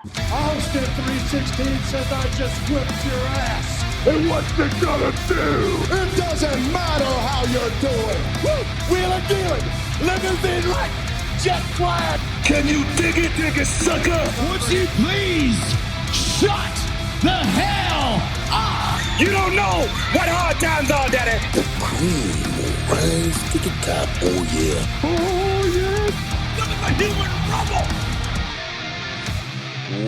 Austin 316 says I just whipped your ass. And what's it gonna do? It doesn't matter how you're doing. Woo! Wheeling, dealing, limousine right, jet flying. Can you dig it, sucker? Would you please shut the hell up? You don't know what hard times are, Daddy. The cream will rise to the top, oh yeah. Oh, yeah. Look at the human rubble.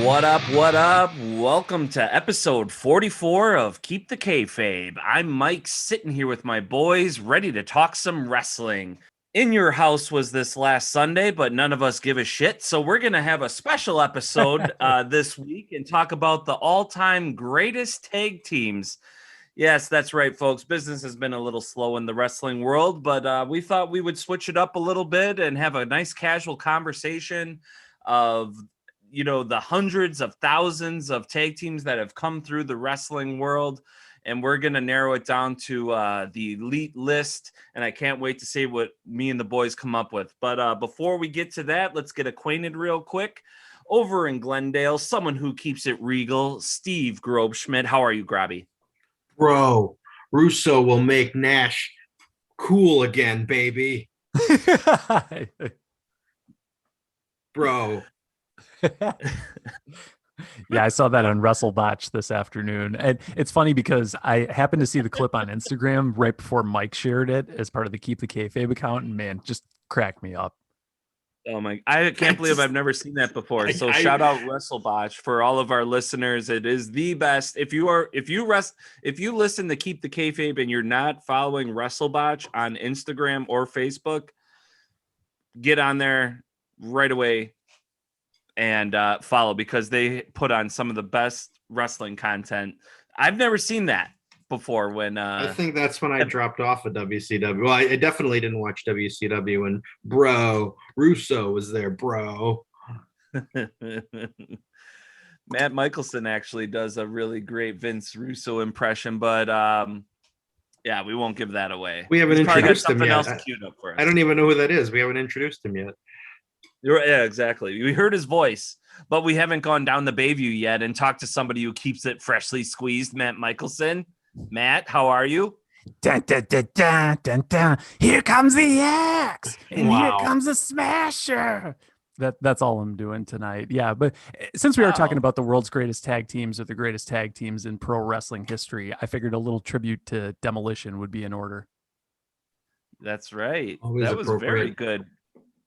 What up, what up? Welcome to episode 44 of Keep the Kayfabe. I'm Mike, sitting here with my boys, ready to talk some wrestling. In Your House was this last Sunday, but none of us give a shit, so we're going to have a special episode this week and talk about the all-time greatest tag teams. Yes, that's right, folks. Business has been a little slow in the wrestling world, but we thought we would switch it up a little bit and have a nice casual conversation of the hundreds of thousands of tag teams that have come through the wrestling world. And we're going to narrow it down to the elite list. And I can't wait to see what me and the boys come up with. But before we get to that, let's get acquainted real quick. Over in Glendale, someone who keeps it regal, Steve Grobschmidt. How are you, Grabby? Bro, Russo will make Nash cool again, baby. Bro. Yeah, I saw that on WrestleBotch this afternoon. And it's funny because I happened to see the clip on Instagram right before Mike shared it as part of the Keep the Kayfabe account. And man, just cracked me up. Oh my, I can't believe I've never seen that before. So shout out WrestleBotch for all of our listeners. It is the best. If you listen to Keep the Kayfabe and you're not following WrestleBotch on Instagram or Facebook, get on there right away and follow, because they put on some of the best wrestling content. I've never seen that before. When I think that's when I dropped off of WCW. Well, I definitely didn't watch WCW when Bro Russo was there, bro. Matt Michelson actually does a really great Vince Russo impression, but yeah, we won't give that away. We haven't introduced him yet. Else queued up for us. I don't even know who that is. We haven't introduced him yet. Yeah, exactly. We heard his voice, but we haven't gone down the Bayview yet and talked to somebody who keeps it freshly squeezed, Matt Michelson. Matt, how are you? Dun, dun, dun, dun, dun, dun. Here comes the axe, and Wow. here comes the smasher. That's all I'm doing tonight. Yeah, but since we are talking about the world's greatest tag teams or the greatest tag teams in pro wrestling history, I figured a little tribute to Demolition would be in order. That's right. Always That was very appropriate. good.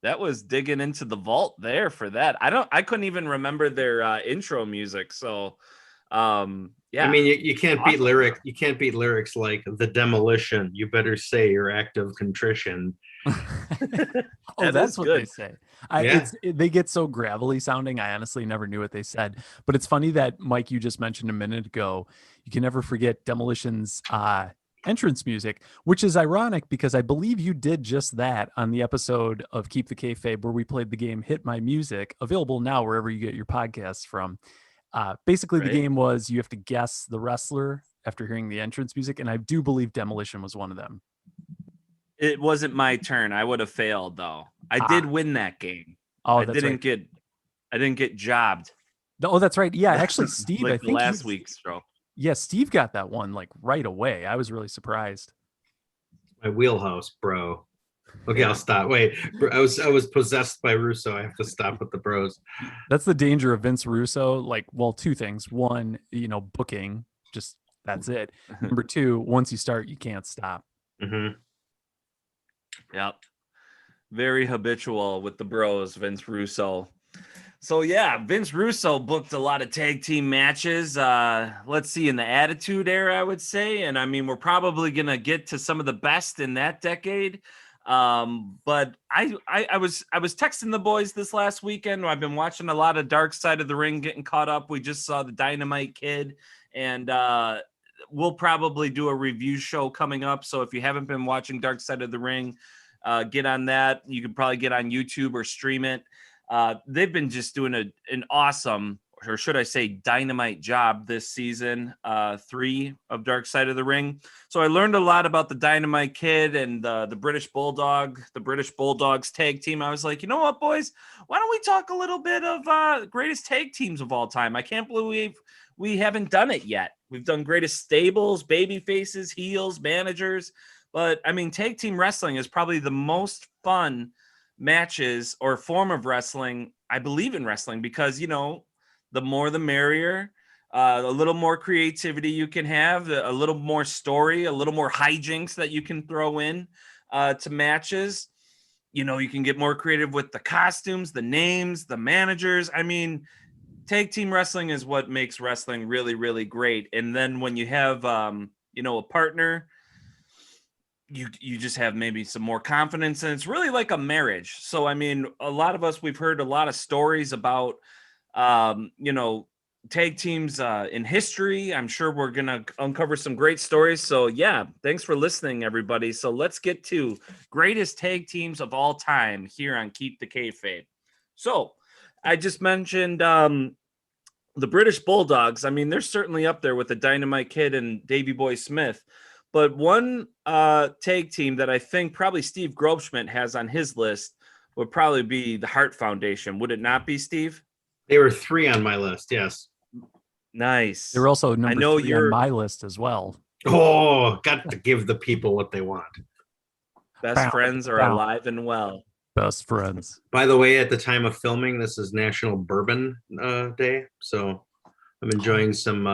That was digging into the vault there for that. I couldn't even remember their intro music. So yeah. I mean, you can't beat Awesome. lyric. You can't beat lyrics like the Demolition. You better say your act of contrition. Oh, that's what good. they say. Yeah. They get so gravelly sounding. I honestly never knew what they said. But it's funny that, Mike, you just mentioned a minute ago, you can never forget Demolition's entrance music, which is ironic because I believe you did just that on the episode of Keep the Kayfabe where we played the game Hit My Music, available now wherever you get your podcasts from. Basically, Right. the game was you have to guess the wrestler after hearing the entrance music, and I do believe Demolition was one of them. It wasn't my turn. I would have failed though. I did win that game. Oh, I that's didn't get jobbed Oh, that's right. Yeah, actually, Steve, I like the think last week's show. Yeah, Steve got that one like right away. I was really surprised. My wheelhouse, bro. Okay, I'll stop. Wait, I was possessed by Russo. I have to stop with the bros. That's the danger of Vince Russo. Like, well, two things. One, booking, just that's it. Number two, once you start, you can't stop. Mm-hmm. Yep. Very habitual with the bros, Vince Russo. So yeah, Vince Russo booked a lot of tag team matches. Let's see, in the Attitude Era, I would say. And I mean, we're probably going to get to some of the best in that decade. But I was texting the boys this last weekend. I've been watching a lot of Dark Side of the Ring, getting caught up. We just saw the Dynamite Kid, and we'll probably do a review show coming up. So if you haven't been watching Dark Side of the Ring, get on that. You can probably get on YouTube or stream it. They've been just doing an awesome or should I say dynamite job this season, 3 of Dark Side of the Ring. So I learned a lot about the Dynamite Kid and the British Bulldogs tag team. I was like, you know what, boys, why don't we talk a little bit of greatest tag teams of all time? I can't believe we haven't done it yet. We've done greatest stables, baby faces, heels, managers. But I mean, tag team wrestling is probably the most fun matches or form of wrestling. I believe in wrestling because, you know, the more the merrier, a little more creativity you can have, a little more story, a little more hijinks that you can throw in to matches. You know, you can get more creative with the costumes, the names, the managers. I mean, tag team wrestling is what makes wrestling really, really great. And then when you have, you know, a partner, you just have maybe some more confidence, and it's really like a marriage. So, I mean, a lot of us, we've heard a lot of stories about, you know, tag teams in history. I'm sure we're going to uncover some great stories. So yeah, thanks for listening, everybody. So let's get to greatest tag teams of all time here on Keep the Kayfabe. So I just mentioned the British Bulldogs. I mean, they're certainly up there with the Dynamite Kid and Davey Boy Smith. But one tag team that I think probably Steve Grobschmidt has on his list would probably be the Hart Foundation. Would it not be, Steve? They were 3 on my list. Yes. Nice. They're also number 3 on my list as well. Oh, got to give the people what they want. Best friends are alive and well. Best friends. By the way, at the time of filming, this is National Bourbon Day. So I'm enjoying some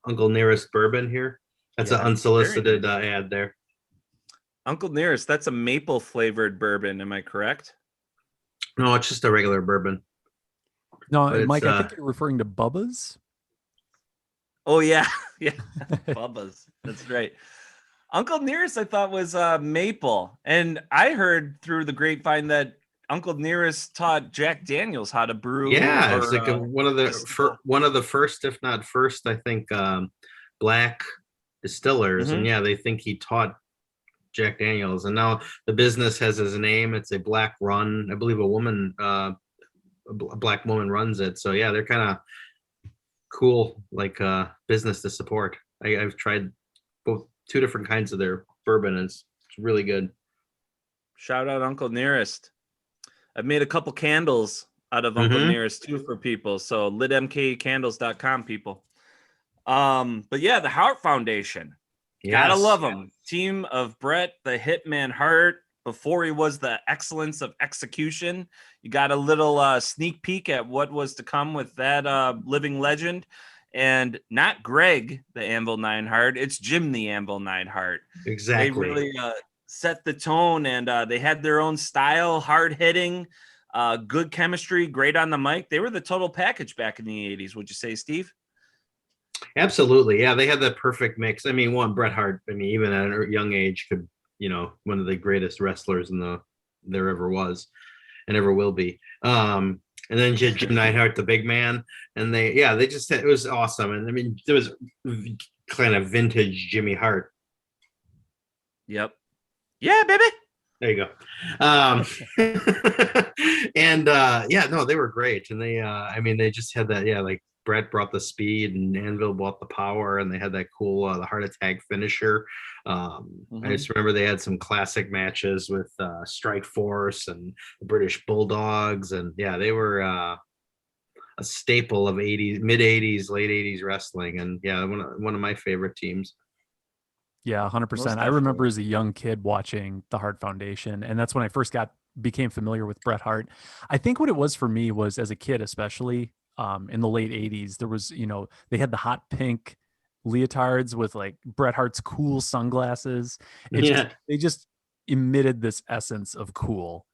Uncle Nearest bourbon here. That's an unsolicited ad there. Uncle Nearest, that's a maple flavored bourbon. Am I correct? No, it's just a regular bourbon. No, Mike, I think you're referring to Bubba's. Oh, yeah. Yeah. Bubba's. That's right. Uncle Nearest, I thought, was maple. And I heard through the grapevine that Uncle Nearest taught Jack Daniels how to brew. Yeah, it's like one of the first, if not first, I think, black distillers. Mm-hmm. And yeah, they think he taught Jack Daniels. And now the business has his name. It's a black run. I believe a black woman runs it. So yeah, they're kind of cool, like business to support. I've tried both 2 different kinds of their bourbon, and it's really good. Shout out Uncle Nearest. I've made a couple candles out of Uncle Nearest too for people. So litmkcandles.com, people. But yeah, the Hart Foundation. Yes. Gotta love them. Team of Bret the Hitman Hart before he was the excellence of execution. You got a little sneak peek at what was to come with that living legend. And not Greg the Anvil Neidhart, it's Jim the Anvil Neidhart. Exactly. They really set the tone, and they had their own style, hard hitting, good chemistry, great on the mic. They were the total package back in the 80s. Would you say, Steve? Absolutely. Yeah, they had that perfect mix. I mean, Bret Hart, I mean, even at a young age, could, you know, one of the greatest wrestlers there ever was and ever will be. And then Jim Neidhart, the big man, and they just it was awesome. And I mean, there was kind of vintage Jimmy Hart. Yep. Yeah, baby. There you go. And they were great. And they I mean, they just had that, like Bret brought the speed and Anvil brought the power, and they had that cool the heart attack finisher. I just remember they had some classic matches with Strike Force and the British Bulldogs, and yeah, they were a staple of mid 80s, late 80s wrestling, and yeah, one of my favorite teams. Yeah, 100%. I remember as a young kid watching the Hart Foundation, and that's when I first became familiar with Bret Hart. I think what it was for me was, as a kid, especially in the late 80s, there was, you know, they had the hot pink leotards with like Bret Hart's cool sunglasses. They just emitted this essence of cool,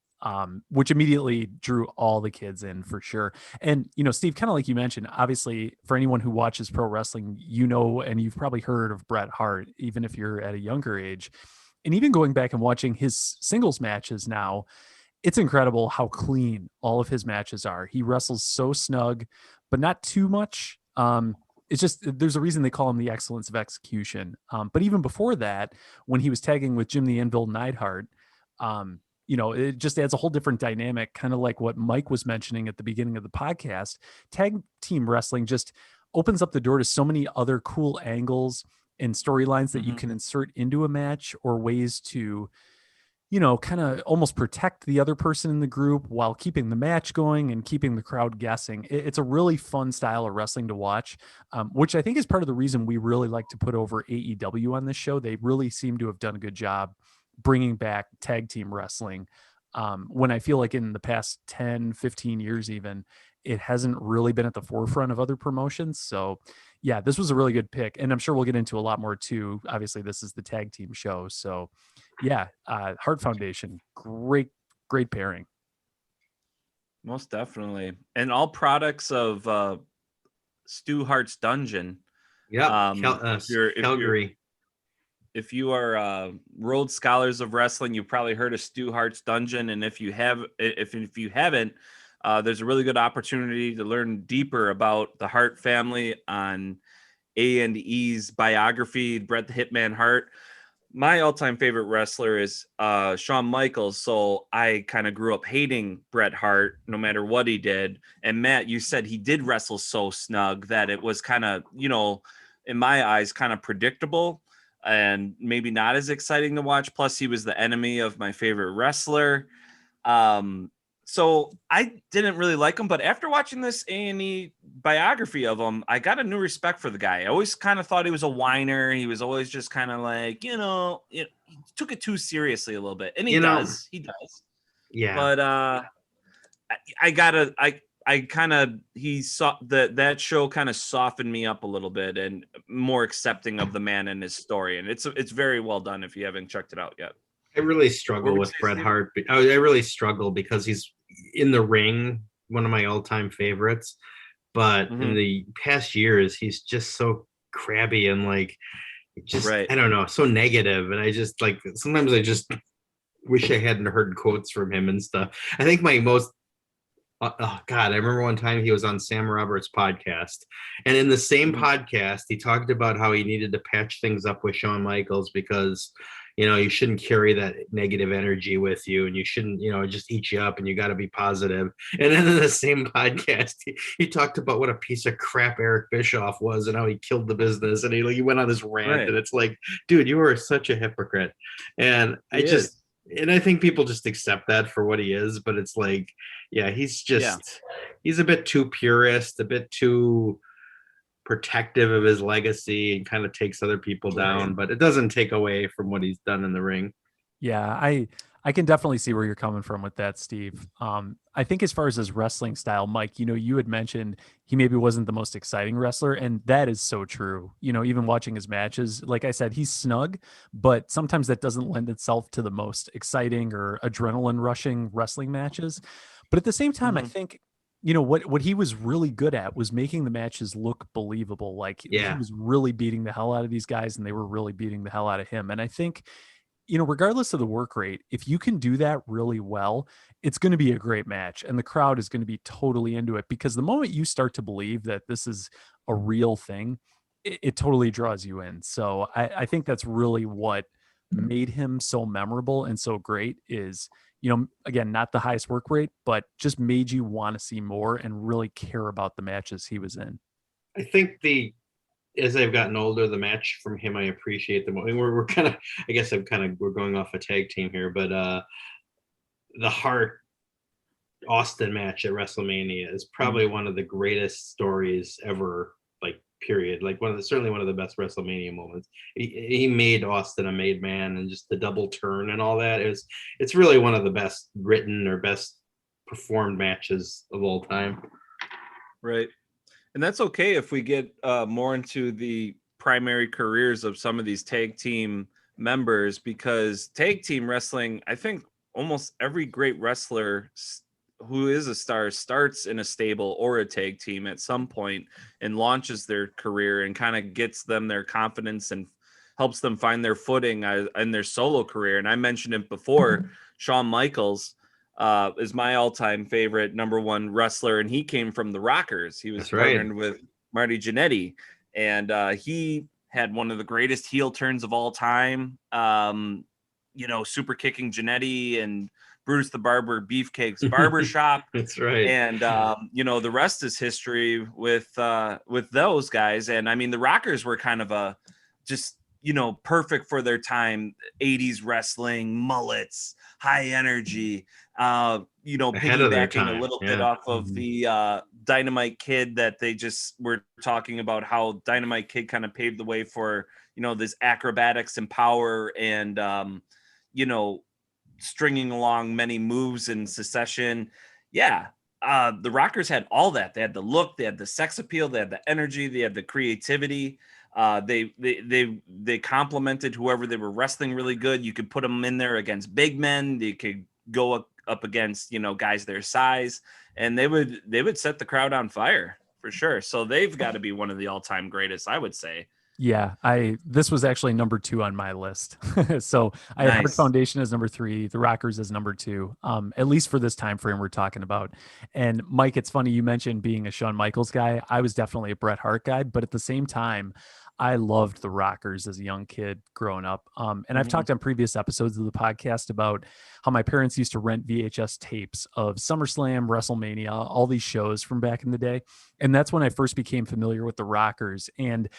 which immediately drew all the kids in for sure. And, you know, Steve, kind of like you mentioned, obviously for anyone who watches pro wrestling, you know, and you've probably heard of Bret Hart, even if you're at a younger age. And even going back and watching his singles matches now, it's incredible how clean all of his matches are. He wrestles so snug, but not too much. It's just, there's a reason they call him the excellence of execution. But even before that, when he was tagging with Jim the Anvil Neidhart, it just adds a whole different dynamic, kind of like what Mike was mentioning at the beginning of the podcast. Tag team wrestling just opens up the door to so many other cool angles and storylines that you can insert into a match, or ways to, kind of almost protect the other person in the group while keeping the match going and keeping the crowd guessing. It's a really fun style of wrestling to watch, which I think is part of the reason we really like to put over AEW on this show. They really seem to have done a good job bringing back tag team wrestling. When I feel like in the past 10, 15 years, even, it hasn't really been at the forefront of other promotions. So yeah, this was a really good pick. And I'm sure we'll get into a lot more too. Obviously this is the tag team show. So yeah, Heart Foundation, great pairing. Most definitely. And all products of Stu Hart's Dungeon. Yeah. Calgary. If you are Rhodes Scholars of Wrestling, you've probably heard of Stu Hart's Dungeon. And if you haven't, there's a really good opportunity to learn deeper about the Hart family on A&E's biography, Bret the Hitman Hart. My all-time favorite wrestler is Shawn Michaels. So I kind of grew up hating Bret Hart no matter what he did. And Matt, you said he did wrestle so snug that it was kind of, in my eyes, kind of predictable and maybe not as exciting to watch. Plus, he was the enemy of my favorite wrestler. So I didn't really like him, but after watching this A&E biography of him, I got a new respect for the guy. I always kind of thought he was a whiner. He was always just kind of like, he took it too seriously a little bit, and he does. Yeah. But he saw that show kind of softened me up a little bit and more accepting of the man and his story. And it's very well done if you haven't checked it out yet. I really struggle with Bret Hart. I really struggle because he's in the ring, one of my all-time favorites. But in the past years, he's just so crabby and I don't know, so negative. And I just sometimes I just wish I hadn't heard quotes from him and stuff. I think my most I remember one time he was on Sam Roberts' podcast, and in the same podcast, he talked about how he needed to patch things up with Shawn Michaels because, you shouldn't carry that negative energy with you, and you shouldn't, just eat you up, and you got to be positive. And then in the same podcast, he talked about what a piece of crap Eric Bischoff was and how he killed the business. And he went on this rant, and it's like, dude, you are such a hypocrite. And I think people just accept that for what he is, but it's like, yeah, he's a bit too purist, a bit too protective of his legacy, and kind of takes other people down, but it doesn't take away from what he's done in the ring. Yeah, I can definitely see where you're coming from with that, Steve. I think as far as his wrestling style, Mike, you had mentioned he maybe wasn't the most exciting wrestler, and that is so true. Even watching his matches, like I said, he's snug, but sometimes that doesn't lend itself to the most exciting or adrenaline rushing wrestling matches. But at the same time, I think, what he was really good at was making the matches look believable. He was really beating the hell out of these guys, and they were really beating the hell out of him. And I think, regardless of the work rate, if you can do that really well, it's going to be a great match, and the crowd is going to be totally into it, because the moment you start to believe that this is a real thing, it totally draws you in. So I think that's really what made him so memorable and so great is, again, not the highest work rate, but just made you want to see more and really care about the matches he was in. I think as I've gotten older, the match from him, I appreciate the most. We're kind of, I guess we're going off a tag team here, but the Hart Austin match at WrestleMania is probably one of the greatest stories ever, period. Certainly one of the best WrestleMania moments. He made Austin a made man, and just the double turn and all that. It's really one of the best written or best performed matches of all time. Right. And that's okay if we get more into the primary careers of some of these tag team members, because tag team wrestling, I think almost every great wrestler who is a star starts in a stable or a tag team at some point and launches their career and kind of gets them their confidence and helps them find their footing in their solo career. And I mentioned it before, Shawn Michaels is my all-time favorite number one wrestler, and he came from the Rockers. He was partnered with Marty Jannetty, and he had one of the greatest heel turns of all time. Super kicking Jannetty and Bruce the Barber Beefcake's barbershop. That's right. And the rest is history with those guys. And I mean, the Rockers were kind of a just perfect for their time. 80s wrestling, mullets, high energy. Piggybacking a little bit off of the Dynamite Kid that they just were talking about, how Dynamite Kid kind of paved the way for this acrobatics and power and stringing along many moves in succession. The Rockers had all that. They had the look, they had the sex appeal, they had the energy, they had the creativity. They complemented whoever they were wrestling really good. You could put them in there against big men. They could go up against guys their size, and they would set the crowd on fire for sure. So they've got to be one of the all-time greatest, I would say. Yeah, this was actually number 2 on my list. So I had Hart Foundation as number 3, the Rockers as number 2, at least for this time frame we're talking about. And Mike, it's funny you mentioned being a Shawn Michaels guy. I was definitely a Bret Hart guy, but at the same time, I loved the Rockers as a young kid growing up. And I've talked on previous episodes of the podcast about how my parents used to rent VHS tapes of SummerSlam, WrestleMania, all these shows from back in the day. And that's when I first became familiar with the Rockers. And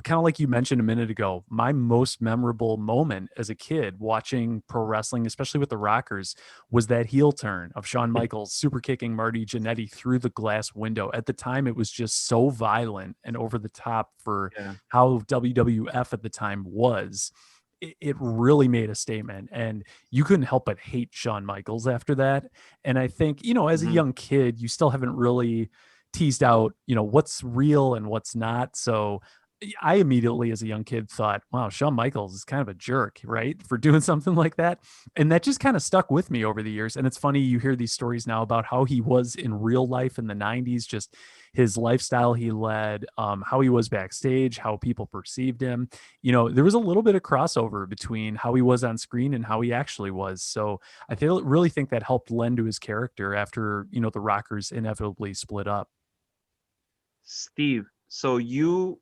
kind of like you mentioned a minute ago, my most memorable moment as a kid watching pro wrestling, especially with the Rockers, was that heel turn of Shawn Michaels super kicking Marty Jannetty through the glass window. At the time, it was just so violent and over the top for how WWF at the time was. It really made a statement, and you couldn't help but hate Shawn Michaels after that. And I think, as a young kid, you still haven't really teased out, what's real and what's not. So I immediately, as a young kid, thought, wow, Shawn Michaels is kind of a jerk, right, for doing something like that. And that just kind of stuck with me over the years. And it's funny, you hear these stories now about how he was in real life in the 90s, just his lifestyle he led, how he was backstage, how people perceived him. There was a little bit of crossover between how he was on screen and how he actually was. So I really think that helped lend to his character after, the Rockers inevitably split up. Steve, so you're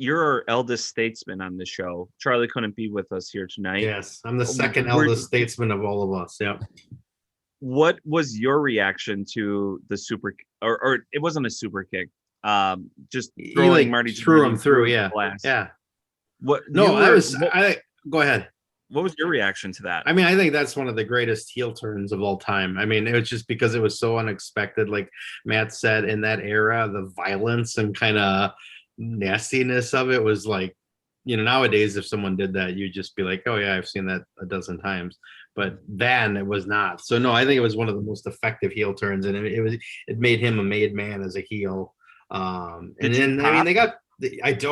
our eldest statesman on the show. Charlie couldn't be with us here tonight. Yes, I'm the second eldest statesman of all of us. Yeah. What was your reaction to the super, or it wasn't a super kick? Just throwing Marty threw him through. Yeah. Glass. Yeah. What? No, go ahead. What was your reaction to that? I mean, I think that's one of the greatest heel turns of all time. I mean, it was just because it was so unexpected. Like Matt said, in that era, the violence and kind of nastiness of it was like, nowadays, if someone did that, you'd just be like, oh yeah, I've seen that a dozen times. But then it was not. So no, I think it was one of the most effective heel turns, and it made him a made man as a heel. And then I mean, they got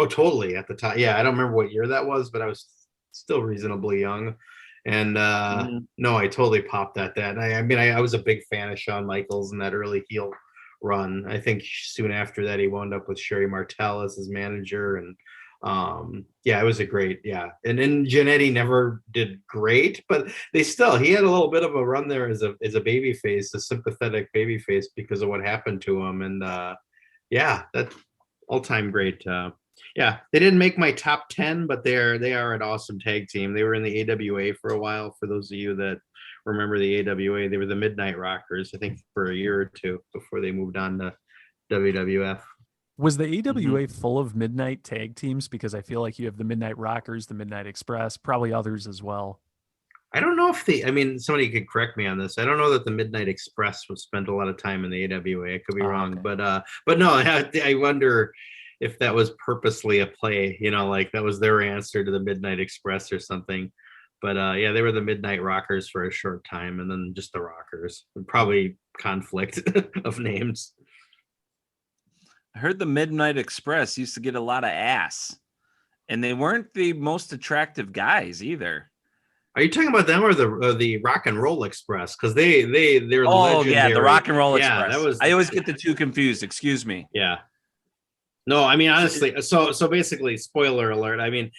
totally at the time. Yeah, I don't remember what year that was, but I was still reasonably young, and no, I totally popped at that. And I was a big fan of Shawn Michaels in that early heel run. I think soon after that he wound up with Sherry Martel as his manager, and it was a great and then Jannetty never did great, but he had a little bit of a run there as a baby face, a sympathetic baby face, because of what happened to him. And that all-time great. They didn't make my top 10, but they are an awesome tag team. They were in the AWA for a while. For those of you that remember the AWA, they were the Midnight Rockers, I think, for a year or two before they moved on to WWF. Was the AWA full of midnight tag teams? Because I feel like you have the Midnight Rockers, the Midnight Express, probably others as well. I don't know if somebody could correct me on this. I don't know that the Midnight Express would spend a lot of time in the AWA. I could be wrong, okay. But no, I wonder if that was purposely a play, like that was their answer to the Midnight Express or something. But they were the Midnight Rockers for a short time, and then just the Rockers. Probably conflict of names. I heard the Midnight Express used to get a lot of ass, and they weren't the most attractive guys either. Are you talking about them or the Rock and Roll Express? Because they're legendary. Yeah, the Rock and Roll Express. I always get the two confused. Excuse me. Yeah. No, I mean, honestly, so basically, spoiler alert. I mean,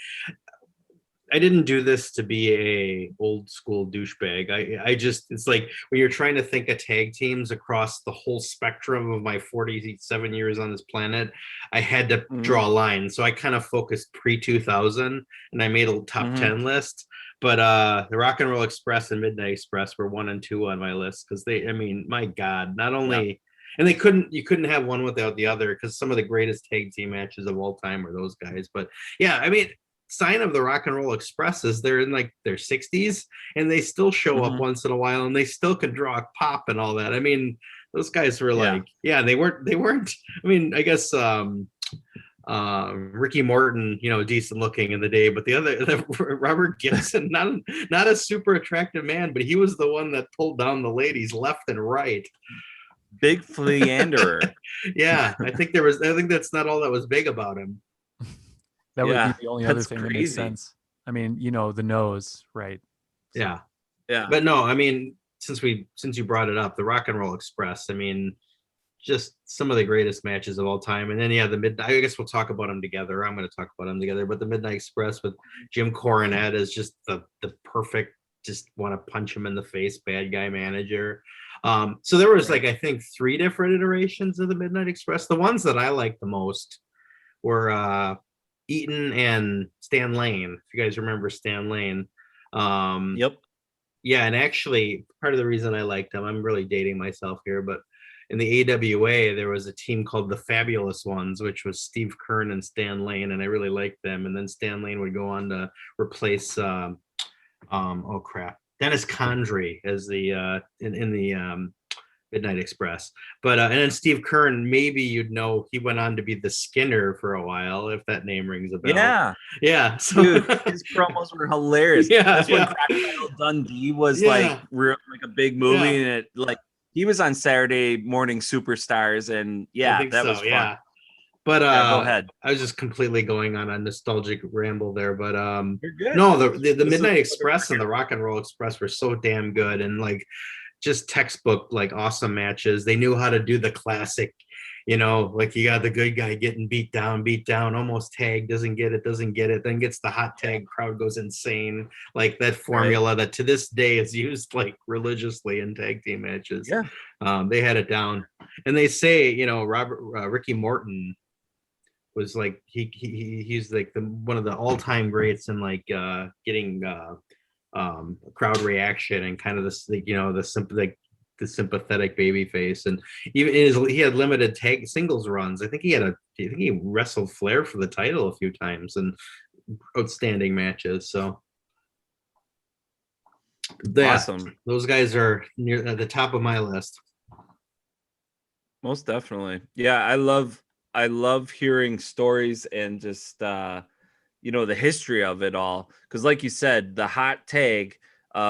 I didn't do this to be a old school douchebag. I just, it's like when you're trying to think of tag teams across the whole spectrum of my 47 years on this planet, I had to draw a line. So I kind of focused pre 2000 and I made a top 10 list. But the Rock and Roll Express and Midnight Express were 1 and 2 on my list because they, I mean, my God, not only, and you couldn't have one without the other because some of the greatest tag team matches of all time are those guys. But yeah, I mean, sign of the Rock and Roll Express is they're in like their 60s and they still show up once in a while and they still can draw a pop and all that. I mean, those guys were like, they weren't, I mean, I guess Ricky Morton, you know, decent looking in the day, but Robert Gibson, not a super attractive man, but he was the one that pulled down the ladies left and right. Big Fleanderer. Yeah, I think that's not all that was big about him. That would be the only other thing crazy. that makes sense. I mean, you know, the nose, right? So, yeah. But no, I mean, since you brought it up, the Rock and Roll Express, I mean, just some of the greatest matches of all time. And then the Midnight, I guess we'll talk about them together. I'm going to talk about them together. But the Midnight Express with Jim Cornette is just the perfect, just want to punch him in the face, bad guy manager. So there was like, I think 3 different iterations of the Midnight Express. The ones that I liked the most were Eaton and Stan Lane. If you guys remember Stan Lane. Yep. Yeah, and actually part of the reason I liked him, I'm really dating myself here, but in the AWA, there was a team called the Fabulous Ones, which was Steve Kern and Stan Lane, and I really liked them. And then Stan Lane would go on to replace Dennis Condrey as the in the Midnight Express. But and then Steve Kern, maybe you'd know, he went on to be the Skinner for a while, if that name rings a bell. Yeah. So dude, his promos were hilarious. That's when Crocodile Dundee was like a big movie, and it like he was on Saturday Morning Superstars, and that was fun. Yeah. But go ahead. I was just completely going on a nostalgic ramble there. But you're good. No, the Midnight Express and the Rock and Roll Express were so damn good, and like just textbook like awesome matches. They knew how to do the classic, you know, like you got the good guy getting beat down, almost tag, doesn't get it, then gets the hot tag, crowd goes insane. Like that formula that to this day is used like religiously in tag team matches. They had it down. And they say, you know, Ricky Morton was like he's like one of the all-time greats in like getting crowd reaction and kind of this, you know, the sympathetic baby face. And even he had limited tag singles runs. I think he wrestled Flair for the title a few times and outstanding matches. So awesome. Those guys are near the top of my list. Most definitely. Yeah, I love hearing stories and just you know, the history of it all, because like you said, the hot tag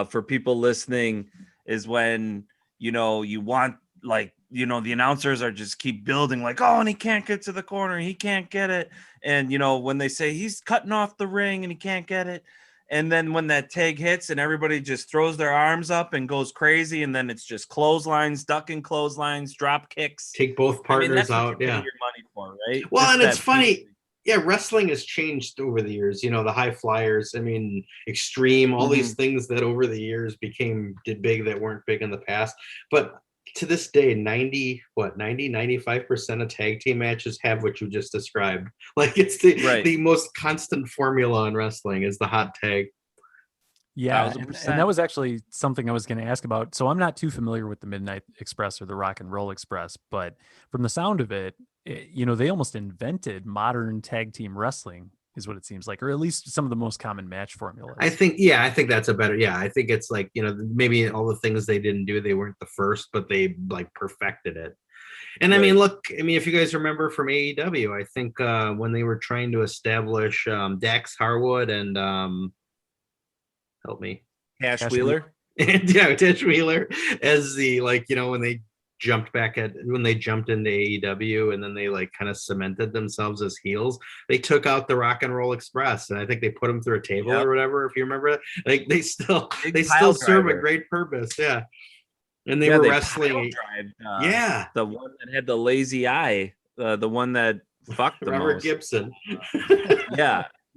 for people listening is when, you know, you want, like, you know, the announcers are just keep building like, oh, and he can't get to the corner, he can't get it, and you know, when they say he's cutting off the ring and he can't get it, and then when that tag hits and everybody just throws their arms up and goes crazy, and then it's just clotheslines, ducking clotheslines, drop kicks, take both partners out. Yeah, your money for, right? Well, just and it's funny. Yeah, wrestling has changed over the years. You know, the high flyers, I mean, Extreme, all these things that over the years did big that weren't big in the past. But to this day, 95% of tag team matches have what you just described. Like it's the most constant formula in wrestling is the hot tag. Yeah, and that was actually something I was going to ask about. So I'm not too familiar with the Midnight Express or the Rock and Roll Express, but from the sound of it, you know, they almost invented modern tag team wrestling, is what it seems like, or at least some of the most common match formulas. I think that's a better. Yeah, I think it's like, you know, maybe all the things they didn't do, they weren't the first, but they like perfected it. And I mean, look, I mean, if you guys remember from AEW, I think when they were trying to establish Dax Harwood and help me, Cash Wheeler. Cash Wheeler as the, like, you know, when they jumped into AEW and then they like kind of cemented themselves as heels, they took out the Rock and Roll Express and I think they put them through a table or whatever, if you remember it. Like they still serve a great purpose. Yeah. And they were wrestling the one that had the lazy eye, the one that fucked the Robert most. Gibson.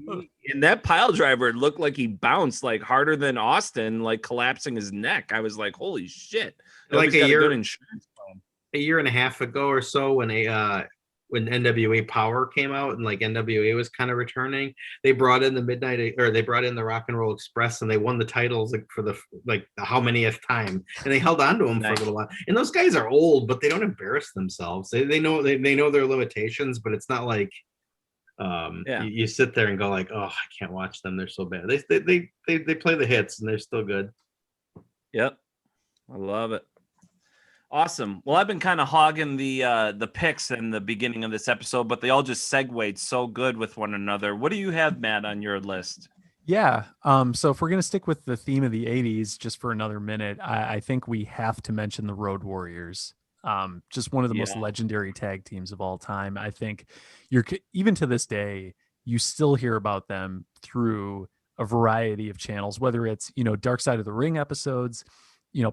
And that pile driver looked like he bounced like harder than Austin, like collapsing his neck. I was like, holy shit. Like Nobody's got a year, good insurance plan. a year and a half ago or so, when NWA Power came out and like NWA was kind of returning, they brought in the Rock and Roll Express, and they won the titles like, for the how manyth time, and they held on to them for a little while. And those guys are old, but they don't embarrass themselves. They know their limitations, but it's not like you sit there and go like, oh, I can't watch them, they're so bad. They play the hits and they're still good. Yep, I love it. Awesome. Well, I've been kind of hogging the picks in the beginning of this episode, but they all just segued so good with one another. What do you have, Matt, on your list? Yeah. So if we're going to stick with the theme of the 80s just for another minute, I think we have to mention the Road Warriors. Just one of the most legendary tag teams of all time. I think even to this day, you still hear about them through a variety of channels, whether it's, Dark Side of the Ring episodes,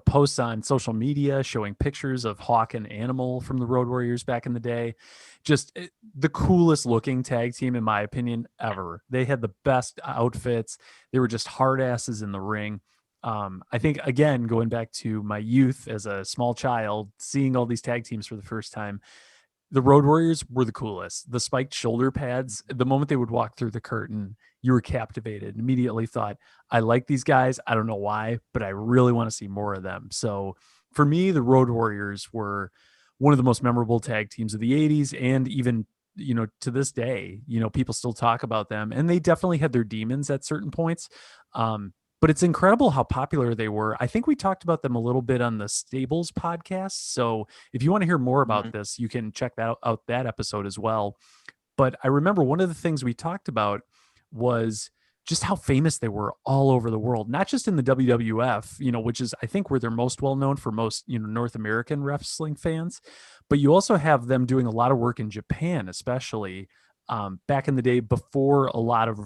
posts on social media showing pictures of Hawk and Animal from the Road Warriors back in the day. Just the coolest looking tag team, in my opinion, ever. They had the best outfits. They were just hard asses in the ring. I think, again, going back to my youth as a small child, seeing all these tag teams for the first time, the Road Warriors were the coolest. The spiked shoulder pads, the moment they would walk through the curtain, you were captivated. Immediately thought, I like these guys. I don't know why, but I really want to see more of them. So for me, the Road Warriors were one of the most memorable tag teams of the 80s. And even, to this day, people still talk about them, and they definitely had their demons at certain points. But it's incredible how popular they were. I think we talked about them a little bit on the Stables podcast. So if you want to hear more about this, you can check out that episode as well. But I remember one of the things we talked about was just how famous they were all over the world, not just in the WWF, which is, I think, where they're most well known for most, North American wrestling fans. But you also have them doing a lot of work in Japan, especially back in the day before a lot of,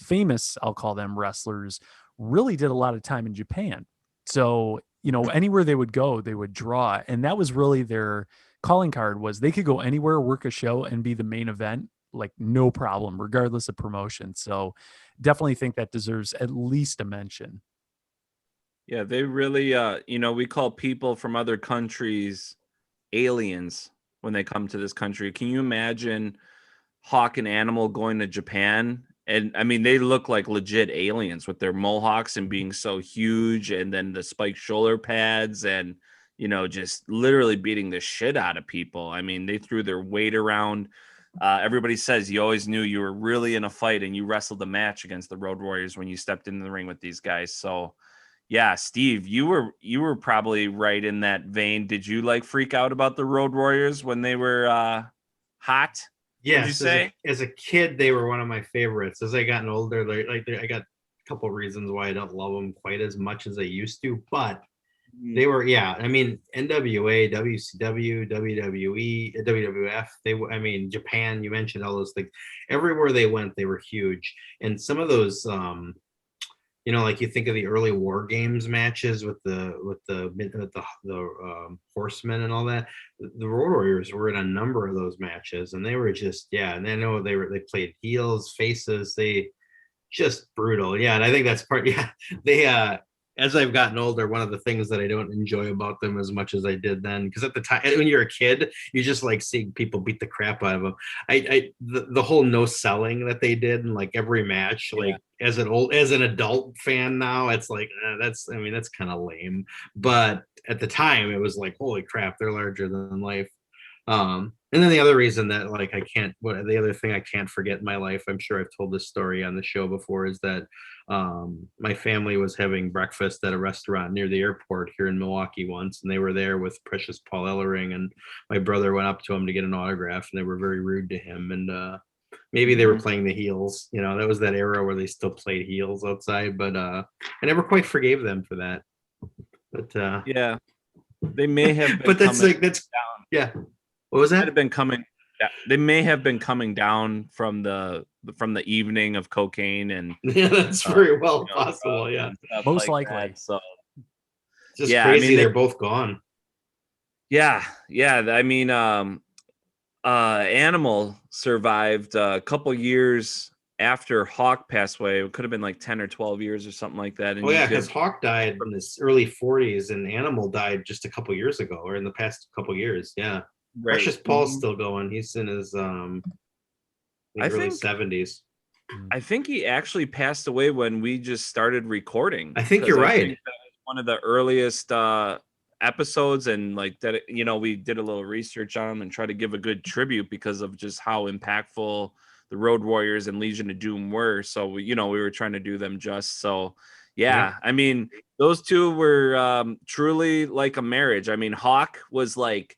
famous, I'll call them, wrestlers really did a lot of time in Japan. So, anywhere they would go, they would draw. And that was really their calling card, was they could go anywhere, work a show, and be the main event, like no problem, regardless of promotion. So definitely think that deserves at least a mention. Yeah, they really, we call people from other countries aliens when they come to this country. Can you imagine Hawk and Animal going to Japan? And I mean, they look like legit aliens with their mohawks and being so huge, and then the spiked shoulder pads, and just literally beating the shit out of people. I mean, they threw their weight around. Everybody says you always knew you were really in a fight, and you wrestled a match against the Road Warriors when you stepped into the ring with these guys. So yeah, Steve, you were probably right in that vein. Did you freak out about the Road Warriors when they were hot? Yes, you say? As a kid, they were one of my favorites. As I gotten older, I got a couple reasons why I don't love them quite as much as I used to, but they were, I mean, NWA, WCW, WWE, WWF, Japan, you mentioned all those things. Everywhere they went, they were huge. And some of those, like you think of the early War Games matches with the Horsemen and all that. The Road Warriors were in a number of those matches, and they were just and I know they played heels, faces, they just brutal. Yeah, and I think that's part. Yeah, they as I've gotten older, one of the things that I don't enjoy about them as much as I did then, because at the time when you're a kid, you just like seeing people beat the crap out of them. The whole no selling that they did in every match, as an adult fan now, it's like that's kind of lame. But at the time, it was like, holy crap, they're larger than life. And then the other reason that the other thing I can't forget in my life, I'm sure I've told this story on the show before, is that my family was having breakfast at a restaurant near the airport here in Milwaukee once, and they were there with Precious Paul Ellering, and my brother went up to him to get an autograph, and they were very rude to him, and maybe they were playing the heels. That was that era where they still played heels outside, but I never quite forgave them for that. But yeah, they may have been but that's down. Yeah. What was that? They may have been coming down from the evening of cocaine, and yeah, that's very well possible. Yeah, most likely. That, so it's just crazy. They're both gone. Yeah. I mean, Animal survived a couple years after Hawk passed away. It could have been like 10 or 12 years or something like that. And Oh you yeah, did- because Hawk died in his early 40s, and Animal died just a couple years ago, or in the past couple years. Yeah, right. Precious Paul's still going. He's in his I early think- 70s. I think he actually passed away when we just started recording. I think 'cause you're I right. think that was one of the earliest episodes, and like that, you know, we did a little research on him and try to give a good tribute because of just how impactful the Road Warriors and Legion of Doom were. So we, you know, we were trying to do them just. So yeah. I mean, those two were truly like a marriage. I mean, Hawk was like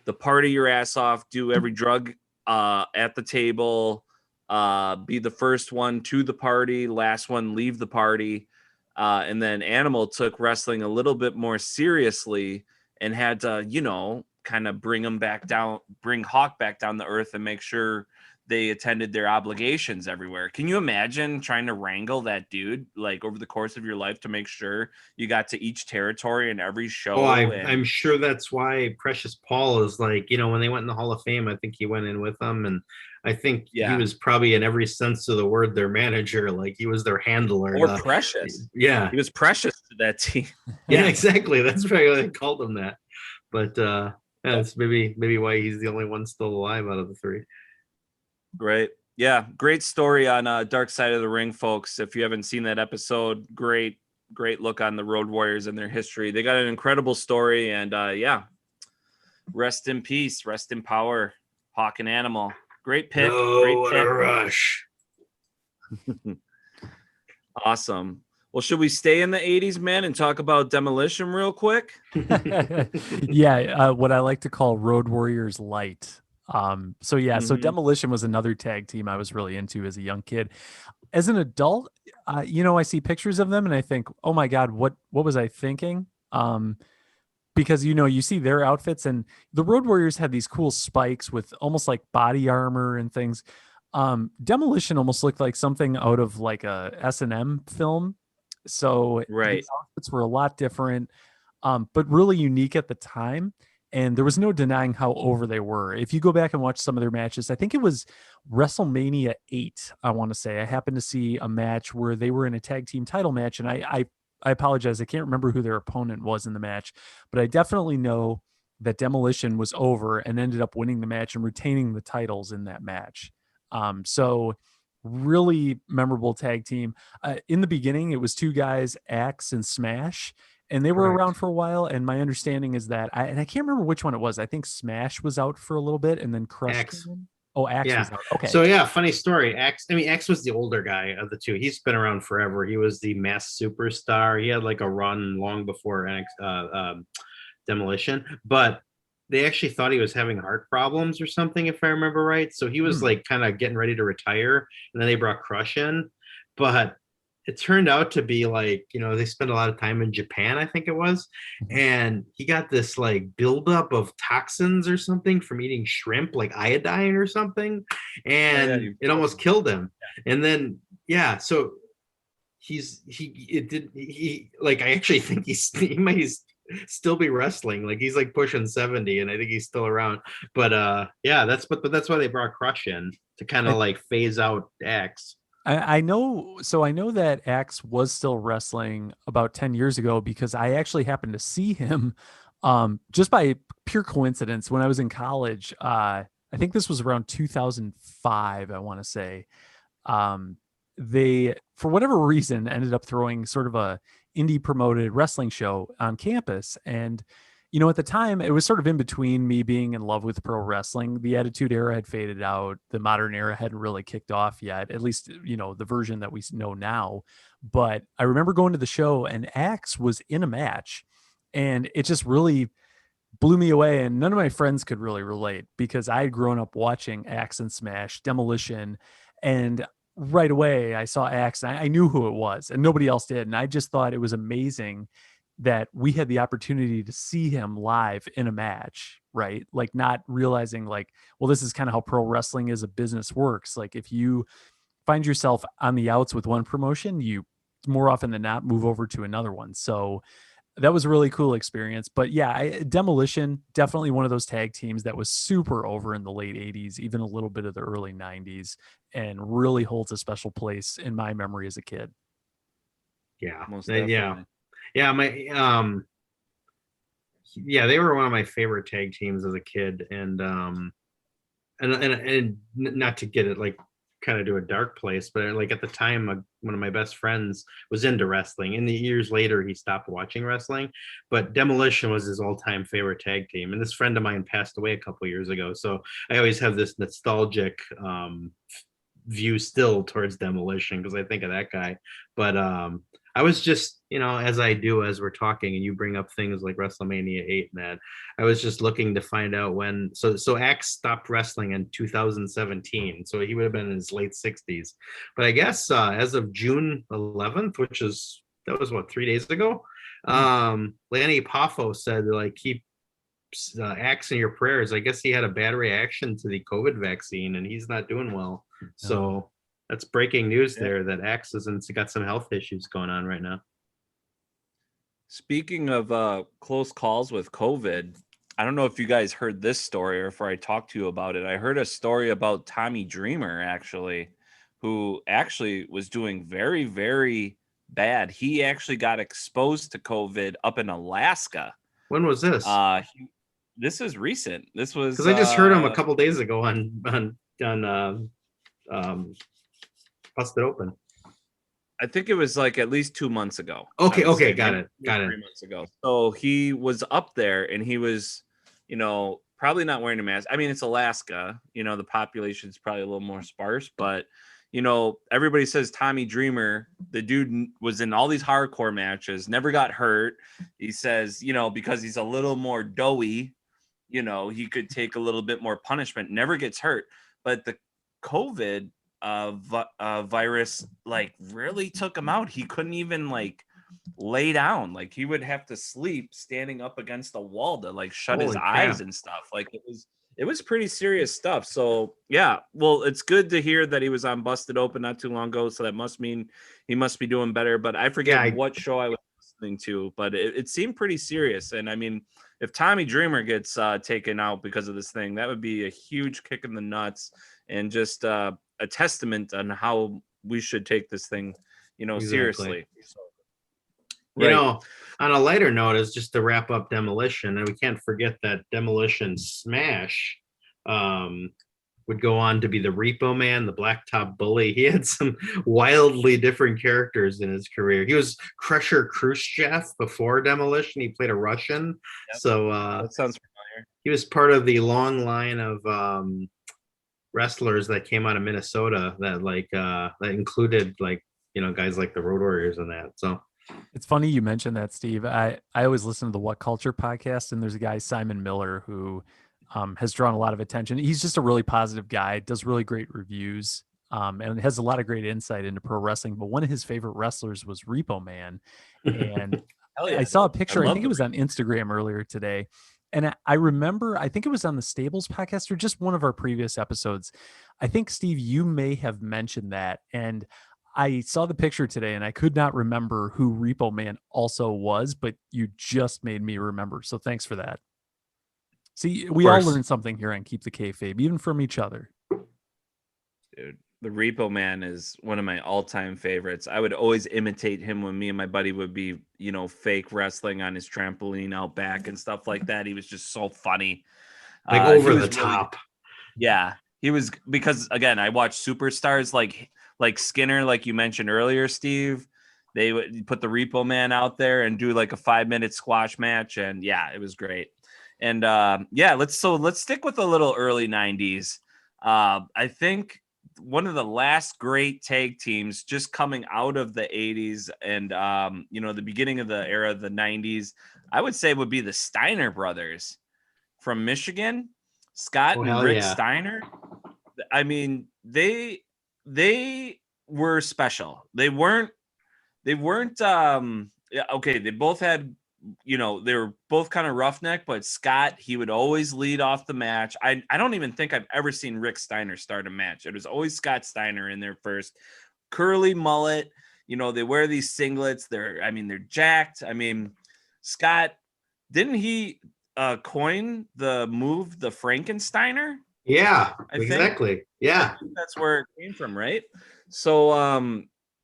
the party your ass off, do every drug at the table, be the first one to the party, last one leave the party. And then Animal took wrestling a little bit more seriously and had to, you know, kind of bring Hawk back down to earth and make sure they attended their obligations everywhere. Can you imagine trying to wrangle that dude like over the course of your life to make sure you got to each territory and every show? Oh, I'm sure that's why Precious Paul is like, you know, when they went in the Hall of Fame, I think he went in with them, and I think he was probably in every sense of the word their manager, like he was their handler. Or precious. Yeah. He was precious to that team. Yeah, exactly. That's why they called him that. But that's maybe why he's the only one still alive out of the three. Right. Yeah. Great story on Dark Side of the Ring, folks. If you haven't seen that episode, great look on the Road Warriors and their history. They got an incredible story, and yeah, rest in peace, rest in power, Hawk and Animal. Great pick. Great what pick. a rush. Awesome. Well, should we stay in the 80s, man, and talk about Demolition real quick? Yeah, what I like to call Road Warriors Light. So Mhm. Demolition was another tag team I was really into as a young kid. As an adult, you know, I see pictures of them and I think, oh my God, what was I thinking? Because, you know, you see their outfits, and the Road Warriors had these cool spikes with almost like body armor and things. Demolition almost looked like something out of like a S&M film. So Right. the outfits were a lot different, but really unique at the time. And there was no denying how over they were. If you go back and watch some of their matches, I think it was WrestleMania 8, I want to say. I happened to see a match where they were in a tag team title match, and I apologize, I can't remember who their opponent was in the match, but I definitely know that Demolition was over and ended up winning the match and retaining the titles in that match. So really memorable tag team. In the beginning, it was two guys, Axe and Smash, and they were Correct. around for a while. And my understanding is that I can't remember which one it was. I think Smash was out for a little bit, and then Crush. Axe. came in. Oh, Axe Yeah. was out. Okay. So yeah, funny story. Axe was the older guy of the two. He's been around forever. He was the mass superstar. He had like a run long before Demolition, but they actually thought he was having heart problems or something, if I remember right. So he was like kind of getting ready to retire, and then they brought Crush in, but it turned out to be like, you know, they spent a lot of time in Japan, I think it was, and he got this like buildup of toxins or something from eating shrimp, like iodine or something, and it almost killed him. And then so I actually think he might still be wrestling. Like he's like pushing 70, and I think he's still around. But that's why they brought Crush in, to kind of like phase out Axe. I know that Axe was still wrestling about 10 years ago, because I actually happened to see him just by pure coincidence when I was in college. I think this was around 2005, I want to say. They, for whatever reason, ended up throwing sort of a indie promoted wrestling show on campus. And, you know, at the time, it was sort of in between me being in love with pro wrestling. The Attitude Era had faded out. The modern era hadn't really kicked off yet, at least, you know, the version that we know now. But I remember going to the show, and Axe was in a match, and it just really blew me away. And none of my friends could really relate, because I had grown up watching Axe and Smash, Demolition, and right away I saw Axe, and I knew who it was, and nobody else did. And I just thought it was amazing that we had the opportunity to see him live in a match, right? Like, not realizing like, well, this is kind of how pro wrestling as a business works. Like, if you find yourself on the outs with one promotion, you more often than not move over to another one. So that was a really cool experience. But yeah, Demolition, definitely one of those tag teams that was super over in the late 80s, even a little bit of the early 90s, and really holds a special place in my memory as a kid. Yeah. Most Yeah. definitely. Yeah. Yeah, they were one of my favorite tag teams as a kid. And not to get it like kind of to a dark place, but like at the time, one of my best friends was into wrestling. And the years later, he stopped watching wrestling. But Demolition was his all-time favorite tag team. And this friend of mine passed away a couple years ago, so I always have this nostalgic view still towards Demolition because I think of that guy. But I was just, as I do as we're talking, and you bring up things like WrestleMania 8 and that, I was just looking to find out when. So Axe stopped wrestling in 2017, so he would have been in his late 60s. But I guess as of June 11th, that was what, 3 days ago. Lanny Poffo said like keep Axe in your prayers. I guess he had a bad reaction to the COVID vaccine, and he's not doing well. So that's breaking news there that Axe has got some health issues going on right now. Speaking of close calls with COVID, I don't know if you guys heard this story or if I talked to you about it. I heard a story about Tommy Dreamer, actually, who actually was doing very, very bad. He actually got exposed to COVID up in Alaska. When was this? This is recent. This was because I just heard him a couple days ago on Busted Open. I think it was like at least 2 months ago. Okay, got it. 3 months ago. So he was up there and he was, probably not wearing a mask. I mean, it's Alaska. The population's probably a little more sparse, but everybody says Tommy Dreamer, the dude was in all these hardcore matches, never got hurt. He says, because he's a little more doughy, he could take a little bit more punishment, never gets hurt. But the COVID virus like really took him out. He couldn't even like lay down. Like he would have to sleep standing up against the wall to like shut his eyes and stuff. Like it was pretty serious stuff. So yeah, well, it's good to hear that he was on Busted Open not too long ago. So that must mean he must be doing better. But I forget what show I was listening to, but it seemed pretty serious. And I mean, if Tommy Dreamer gets taken out because of this thing, that would be a huge kick in the nuts and just a testament on how we should take this thing, seriously. So, on a lighter note, is just to wrap up Demolition, and we can't forget that Demolition Smash would go on to be the Repo Man, the Blacktop Bully. He had some wildly different characters in his career. He was Crusher Khrushchev before Demolition. He played a Russian. Yep. So that sounds familiar. He was part of the long line of wrestlers that came out of Minnesota that included guys like the Road Warriors and that. So it's funny you mentioned that, Steve. I always listen to the What Culture podcast, and there's a guy, Simon Miller, who has drawn a lot of attention. He's just a really positive guy, does really great reviews, and has a lot of great insight into pro wrestling. But one of his favorite wrestlers was Repo Man. And I saw a picture, I think it was on Instagram earlier today. And I remember, I think it was on the Stables podcast or just one of our previous episodes. I think, Steve, you may have mentioned that. And I saw the picture today and I could not remember who Repo Man also was, but you just made me remember. So thanks for that. See, we all learn something here on Keep the Kayfabe, even from each other. Dude, the Repo Man is one of my all-time favorites. I would always imitate him when me and my buddy would be, fake wrestling on his trampoline out back and stuff like that. He was just so funny. Like over the top. Yeah. He was, because again, I watched superstars like Skinner, like you mentioned earlier, Steve. They would put the Repo Man out there and do like a 5-minute squash match. And yeah, it was great. And let's stick with a little early 90s. I think one of the last great tag teams just coming out of the 80s and the beginning of the era of the 90s, I would say would be the Steiner brothers from Michigan, Scott and Rick Steiner. I mean, they were special. They weren't they both had, they were both kind of roughneck, but Scott, he would always lead off the match. I don't even think I've ever seen Rick Steiner start a match. It was always Scott Steiner in there first. Curly mullet, they wear these singlets. They're jacked. I mean, Scott, didn't he coin the move, the Frankensteiner? Yeah, I think. exactly. Yeah. I think that's where it came from, right? So,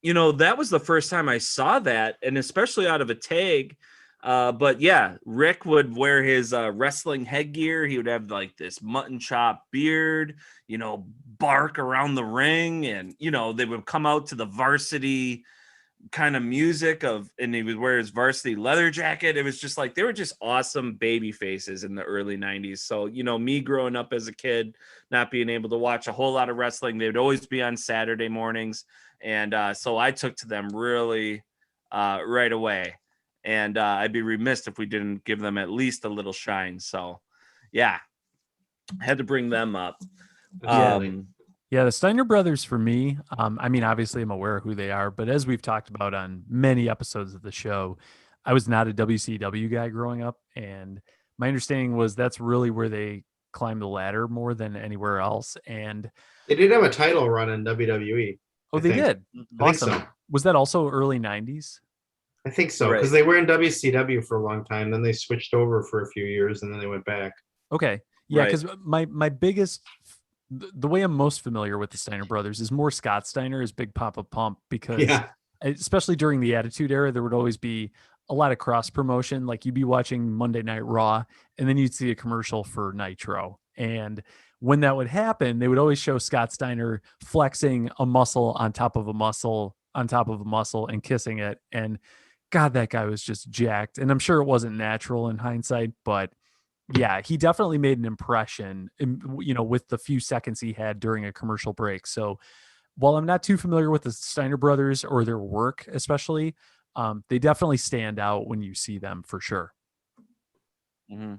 that was the first time I saw that, and especially out of a tag. But yeah, Rick would wear his wrestling headgear. He would have like this mutton chop beard, bark around the ring, and they would come out to the varsity kind of music and he would wear his varsity leather jacket. It was just like they were just awesome baby faces in the early 90s. So, me growing up as a kid, not being able to watch a whole lot of wrestling, they would always be on Saturday mornings. And so I took to them really right away. And I'd be remiss if we didn't give them at least a little shine. So, yeah, had to bring them up. Yeah, the Steiner brothers for me, obviously I'm aware of who they are, but as we've talked about on many episodes of the show, I was not a WCW guy growing up. And my understanding was that's really where they climbed the ladder more than anywhere else. And they did have a title run in WWE. Oh, they did? I think so. Was that also early 90s? I think so, because they were in WCW for a long time. Then they switched over for a few years, and then they went back. Okay. Yeah, because my biggest... The way I'm most familiar with the Steiner brothers is more Scott Steiner as Big Papa Pump, because especially during the Attitude Era, there would always be a lot of cross promotion. Like you'd be watching Monday Night Raw and then you'd see a commercial for Nitro. And when that would happen, they would always show Scott Steiner flexing a muscle on top of a muscle on top of a muscle and kissing it. And God, that guy was just jacked. And I'm sure it wasn't natural in hindsight, but yeah, he definitely made an impression, with the few seconds he had during a commercial break. So while I'm not too familiar with the Steiner brothers or their work, especially, they definitely stand out when you see them for sure. Mm-hmm.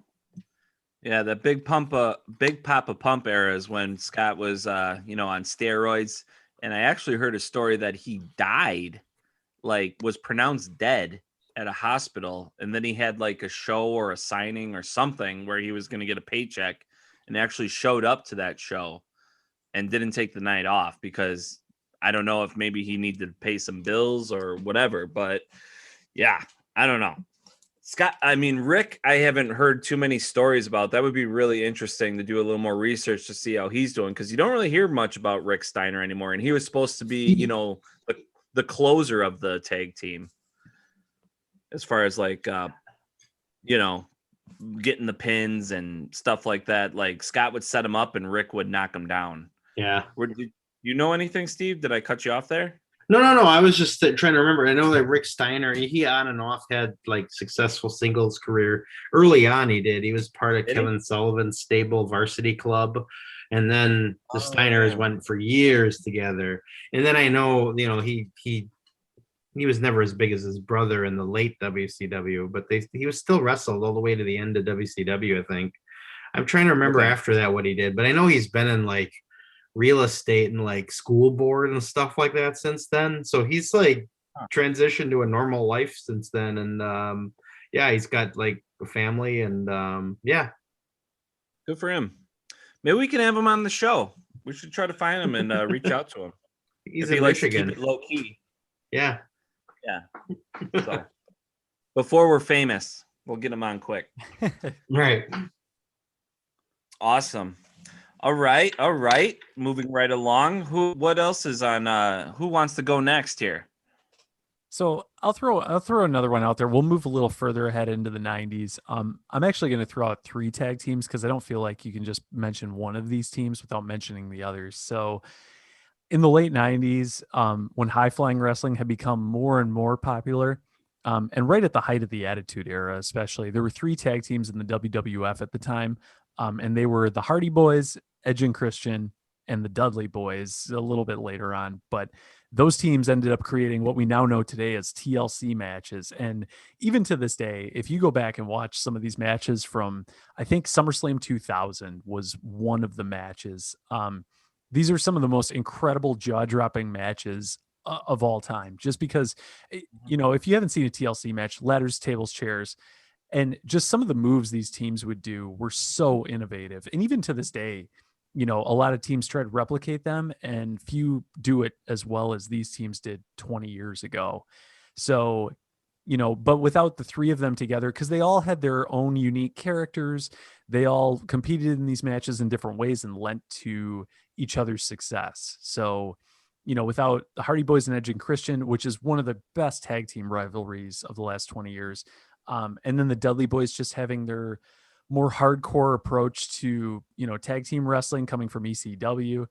Yeah, the Big Papa Pump era is when Scott was, on steroids. And I actually heard a story that he died, was pronounced dead at a hospital, and then he had like a show or a signing or something where he was going to get a paycheck, and actually showed up to that show and didn't take the night off because I don't know if maybe he needed to pay some bills or whatever. But yeah, I don't know. Scott, Rick, I haven't heard too many stories about. That would be really interesting to do a little more research to see how he's doing, because you don't really hear much about Rick Steiner anymore, and he was supposed to be the closer of the tag team, as far as getting the pins and stuff like that. Like Scott would set him up and Rick would knock him down. Yeah. You know anything, Steve? Did I cut you off there? No. I was just trying to remember. I know that Rick Steiner, he on and off had successful singles career. Early on, he did. He was part of Kevin Sullivan's stable Varsity Club. And then the Steiners went for years together. And then I know, he was never as big as his brother in the late WCW, but he was still wrestled all the way to the end of WCW, I think. I'm trying to remember after that what he did, but I know he's been in real estate and school board and stuff like that since then. So he's transitioned to a normal life since then. And he's got a family and yeah. Good for him. Maybe we can have him on the show. We should try to find him and reach out to him. He's in Michigan. Keep it low key. Yeah. Yeah. So before we're famous, we'll get him on quick. Right. Awesome. All right. Moving right along. What else is on? Who wants to go next here? So I'll throw another one out there. We'll move a little further ahead into the 90s. I'm actually going to throw out 3 tag teams because I don't feel like you can just mention one of these teams without mentioning the others. So in the late 90s, when high-flying wrestling had become more and more popular, and right at the height of the Attitude Era especially, there were 3 tag teams in the WWF at the time, and they were the Hardy Boys, Edge and Christian, and the Dudley Boys a little bit later on. But those teams ended up creating what we now know today as TLC matches. And even to this day, if you go back and watch some of these matches from, I think SummerSlam 2000 was one of the matches. These are some of the most incredible jaw-dropping matches of all time, just because, if you haven't seen a TLC match, ladders, tables, chairs, and just some of the moves these teams would do were so innovative. And even to this day, a lot of teams try to replicate them, and few do it as well as these teams did 20 years ago. So but without the three of them together, because they all had their own unique characters. They all competed in these matches in different ways and lent to each other's success. So, without the Hardy Boys and Edge and Christian, which is one of the best tag team rivalries of the last 20 years. And then the Dudley Boys just having their more hardcore approach to, tag team wrestling coming from ECW.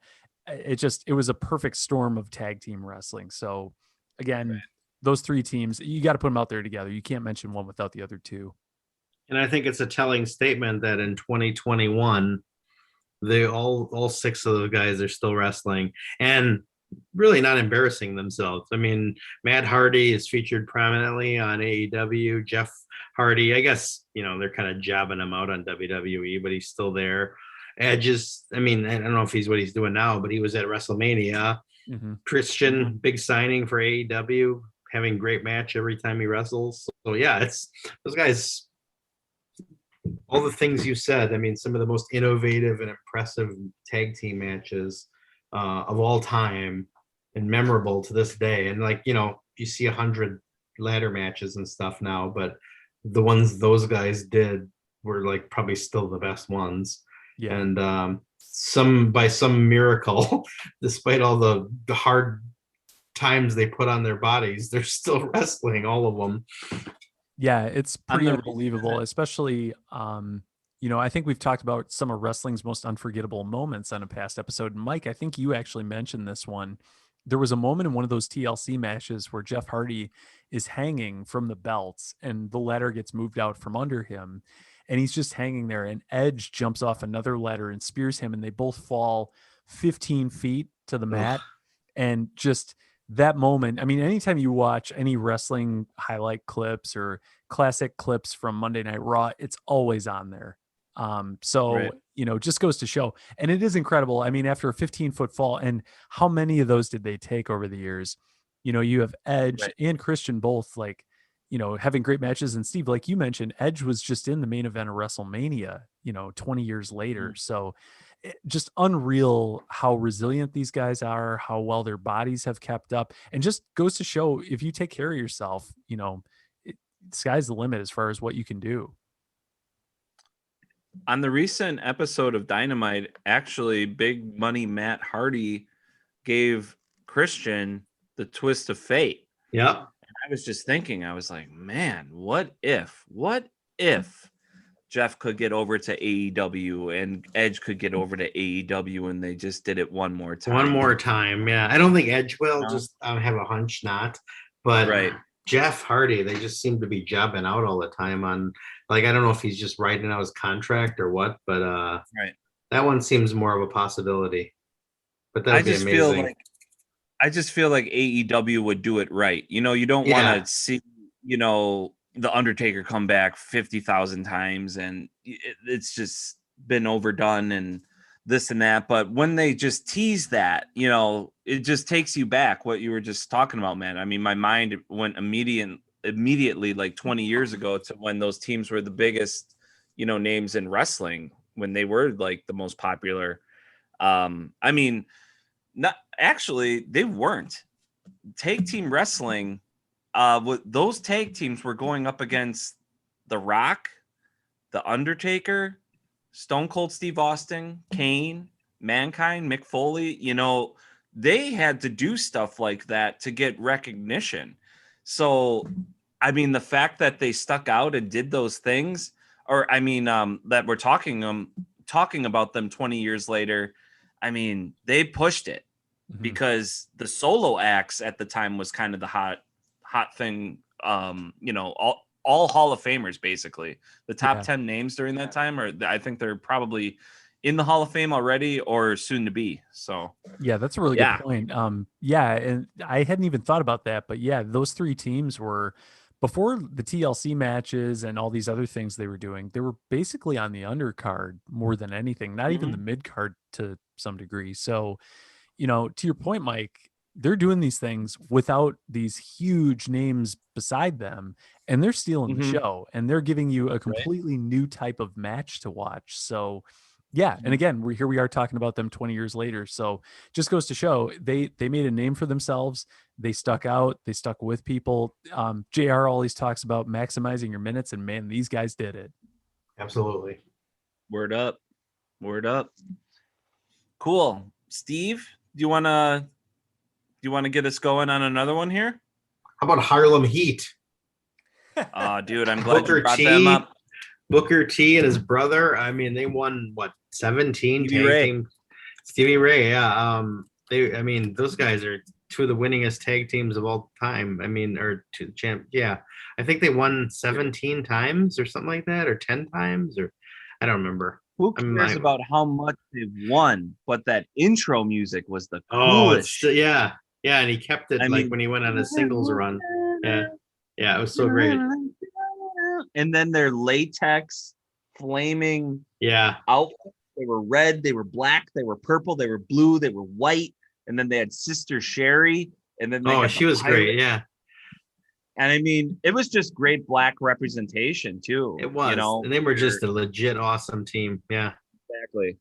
It was a perfect storm of tag team wrestling. So again, those three teams, you got to put them out there together. You can't mention one without the other two. And I think it's a telling statement that in 2021, they all six of those guys are still wrestling and really not embarrassing themselves. I mean, Matt Hardy is featured prominently on AEW. Jeff Hardy, I guess, they're kind of jobbing him out on WWE, but he's still there. Edge is, I don't know if he's what he's doing now, but he was at WrestleMania. Mm-hmm. Christian, big signing for AEW, having great match every time he wrestles. So yeah, it's those guys, all the things you said. Some of the most innovative and impressive tag team matches of all time and memorable to this day. And you see 100 ladder matches and stuff now, but the ones those guys did were probably still the best ones. Yeah. And by some miracle, despite all the hard times they put on their bodies, they're still wrestling, all of them. Yeah, it's pretty unbelievable, especially I think we've talked about some of wrestling's most unforgettable moments on a past episode. Mike, I think you actually mentioned this one. There was a moment in one of those TLC matches where Jeff Hardy is hanging from the belts and the ladder gets moved out from under him and he's just hanging there, and Edge jumps off another ladder and spears him, and they both fall 15 feet to the mat. And just that moment, anytime you watch any wrestling highlight clips or classic clips from Monday Night Raw, it's always on there. Just goes to show. And it is incredible. After a 15-foot fall, and how many of those did they take over the years? You have Edge and Christian both having great matches. And Steve, like you mentioned, Edge was just in the main event of WrestleMania, 20 years later. Mm-hmm. So just unreal how resilient these guys are, how well their bodies have kept up, and just goes to show if you take care of yourself, sky's the limit as far as what you can do. On the recent episode of Dynamite, actually, Big Money Matt Hardy gave Christian the twist of fate. Yeah. I was just thinking, I was like, man, what if Jeff could get over to AEW and Edge could get over to AEW and they just did it one more time? One more time, yeah. I don't think Edge will. No. Just have a hunch not. But Jeff Hardy, they just seem to be jobbing out all the time on, I don't know if he's just writing out his contract or what, but that one seems more of a possibility. But that'd be amazing. I just feel like AEW would do it right. You don't want to see, the Undertaker come back 50,000 times and it's just been overdone and this and that. But when they just tease that, it just takes you back what you were just talking about, man. My mind went immediately like 20 years ago to when those teams were the biggest, names in wrestling, when they were like the most popular. Not actually, they weren't. Tag team wrestling, those tag teams were going up against The Rock, The Undertaker, Stone Cold Steve Austin, Kane, Mankind, Mick Foley. They had to do stuff like that to get recognition. So, the fact that they stuck out and did those things, or that we're talking about them 20 years later, they pushed it because the solo acts at the time was kind of the hot thing. All Hall of Famers, basically the top 10 names during that time, or I think they're probably in the Hall of Fame already or soon to be. So yeah, that's a really good point. And I hadn't even thought about that, but yeah, those three teams were, before the TLC matches and all these other things they were doing, they were basically on the undercard more than anything, not even the mid card to some degree. So, to your point, Mike, they're doing these things without these huge names beside them, and they're stealing the show, and they're giving you a completely new type of match to watch. So, Yeah, and again, we are talking about them 20 years later. So just goes to show they made a name for themselves. They stuck out. They stuck with people. JR always talks about maximizing your minutes, and man, these guys did it. Absolutely. Word up. Word up. Cool. Steve, do you wanna get us going on another one here? How about Harlem Heat? Dude, I'm glad Booker you brought T. them up. Booker T and his brother. I mean, they won what 17 Stevie tag Ray. team. Stevie Ray, yeah. I mean, those guys are two of the winningest tag teams of all time. I mean, or two champ. Yeah, I think they won 17 times or something like that, or 10 times, or I don't remember. Who I mean, cares about how much they've won? But that intro music was the Oh, coolest. yeah, and he kept it I like mean- when he went on his singles run. Yeah, it was so great. And then their latex flaming Yeah, outfits. They were red, they were black, they were purple, they were blue, they were white, and then they had Sister Sherry, and then they oh, had she the was pirate. great. Yeah, And I mean, it was just great black representation too. it was. You know, And they were just a legit awesome team. Yeah, exactly.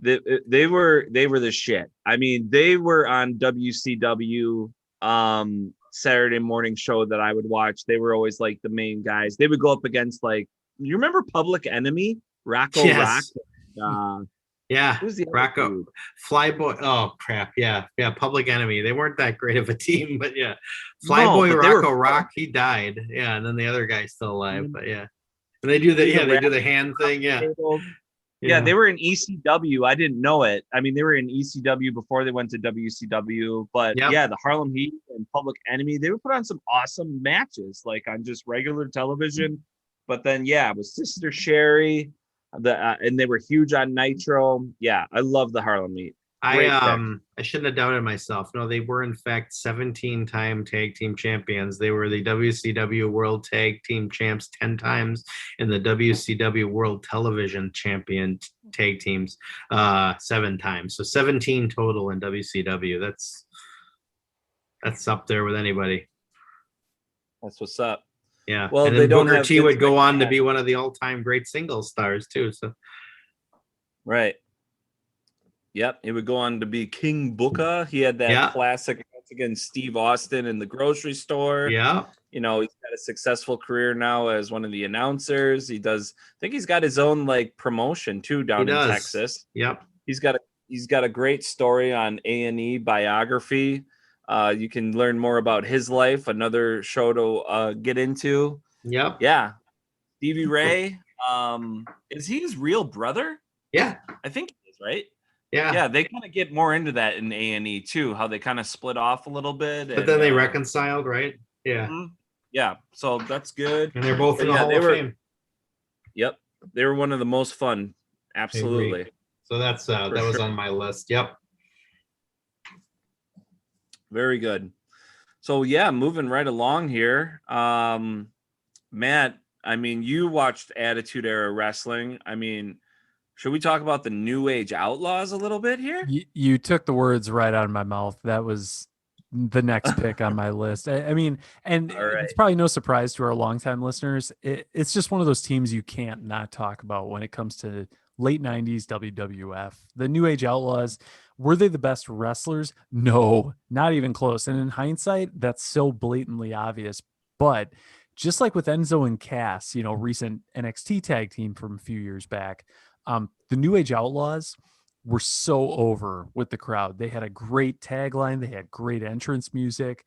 They were the shit. I mean, they were on WCW Saturday morning show that I would watch. They were always like the main guys. They would go up against like, you remember Public Enemy, Rocco Yes. Rock. yeah. Who's the other Rocco, dude? Flyboy. Oh crap! Yeah. Public Enemy. They weren't that great of a team, but yeah. No, Flyboy but they were Rocco fun. Rock. He died. Yeah, and then the other guy's still alive. Mhm. But yeah, and they do the He's a they do the hand thing. Yeah. Yeah, they were in ECW. I didn't know it. I mean, they were in ECW before they went to WCW. But Yep. yeah, the Harlem Heat and Public Enemy, they would put on some awesome matches, like on just regular television. But then, yeah, with Sister Sherry, and they were huge on Nitro. Yeah, I love the Harlem Heat. Great pick. I shouldn't have doubted myself. No, they were in fact 17-time tag team champions. They were the WCW World Tag Team Champs 10 times and the WCW World Television Champion tag teams 7 times. So 17 total in WCW. That's up there with anybody. That's what's up. Yeah. Well, and they then don't Booker have T would Vince go on to McMahon. be one of the all-time great singles stars too. So Right. Yep. He would go on to be King Booker. He had that Yeah. classic match against Steve Austin in the grocery store. yeah. You know, he's got a successful career now as one of the announcers. I think he's got his own like promotion too down in does. Texas. Yep. He's got a great story on A&E biography. You can learn more about his life. Another show to get into. Yep. Yeah, Stevie Ray. Is he his real brother? Yeah. I think he is, right? Yeah. Yeah, they kind of get more into that in A&E too. How they kind of split off a little bit. But then they reconciled, right? Yeah. Mhm. Yeah, so that's good. And they're both in But the yeah, Hall they of were- Fame. Yep, they were one of the most fun. Absolutely. So that's that was sure. on my list. Yep. Very good. So yeah, moving right along here. Matt, I mean, you watched Attitude Era Wrestling. I mean, should we talk about the New Age Outlaws a little bit here? You took the words right out of my mouth. That was the next pick on my list. I mean, and All right. it's probably no surprise to our longtime listeners. It's just one of those teams you can't not talk about when it comes to late 90s WWF. The New Age Outlaws, were they the best wrestlers? No, not even close. And in hindsight, that's so blatantly obvious. But just like with Enzo and Cass, you know, recent NXT tag team from a few years back, the New Age Outlaws were so over with the crowd. They had a great tagline. They had great entrance music.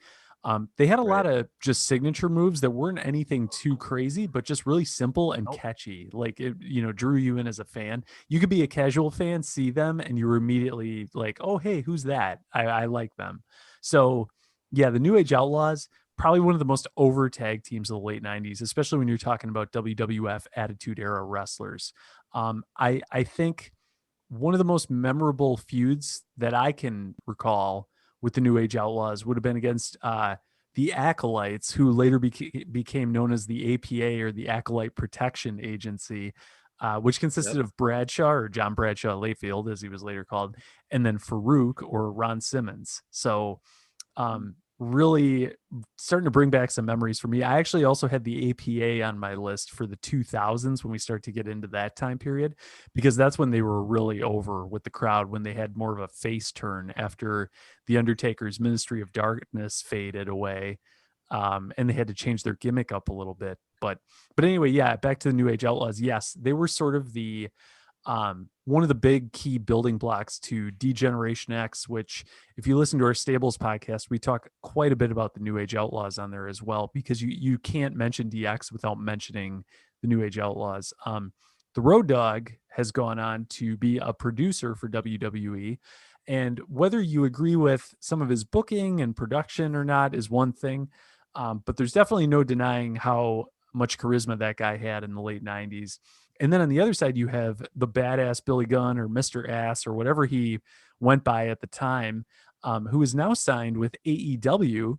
They had a lot of just signature moves that weren't anything too crazy, but just really simple and catchy. Like it, you know, drew you in as a fan. You could be a casual fan, see them, and you were immediately like, "Oh, hey, who's that? I like them." So, yeah, the New Age Outlaws, probably one of the most over tag teams of the late 90s, especially when you're talking about WWF Attitude Era wrestlers. I think one of the most memorable feuds that I can recall with the New Age Outlaws would have been against the Acolytes, who later became known as the APA, or the Acolyte Protection Agency, which consisted of Bradshaw, or John Bradshaw Layfield, as he was later called, and then Farouk, or Ron Simmons. So really starting to bring back some memories for me. I actually also had the APA on my list for the 2000s when we start to get into that time period, because that's when they were really over with the crowd, when they had more of a face turn after the Undertaker's Ministry of Darkness faded away. And they had to change their gimmick up a little bit. But anyway, yeah, back to the New Age Outlaws. Yes, they were sort of the one of the big key building blocks to D-Generation X, which if you listen to our Stables podcast, we talk quite a bit about the New Age Outlaws on there as well, because you can't mention DX without mentioning the New Age Outlaws. The Road Dogg has gone on to be a producer for WWE, and whether you agree with some of his booking and production or not is one thing, but there's definitely no denying how much charisma that guy had in the late 90s. And then on the other side, you have the badass Billy Gunn, or Mr. Ass, or whatever he went by at the time, who is now signed with AEW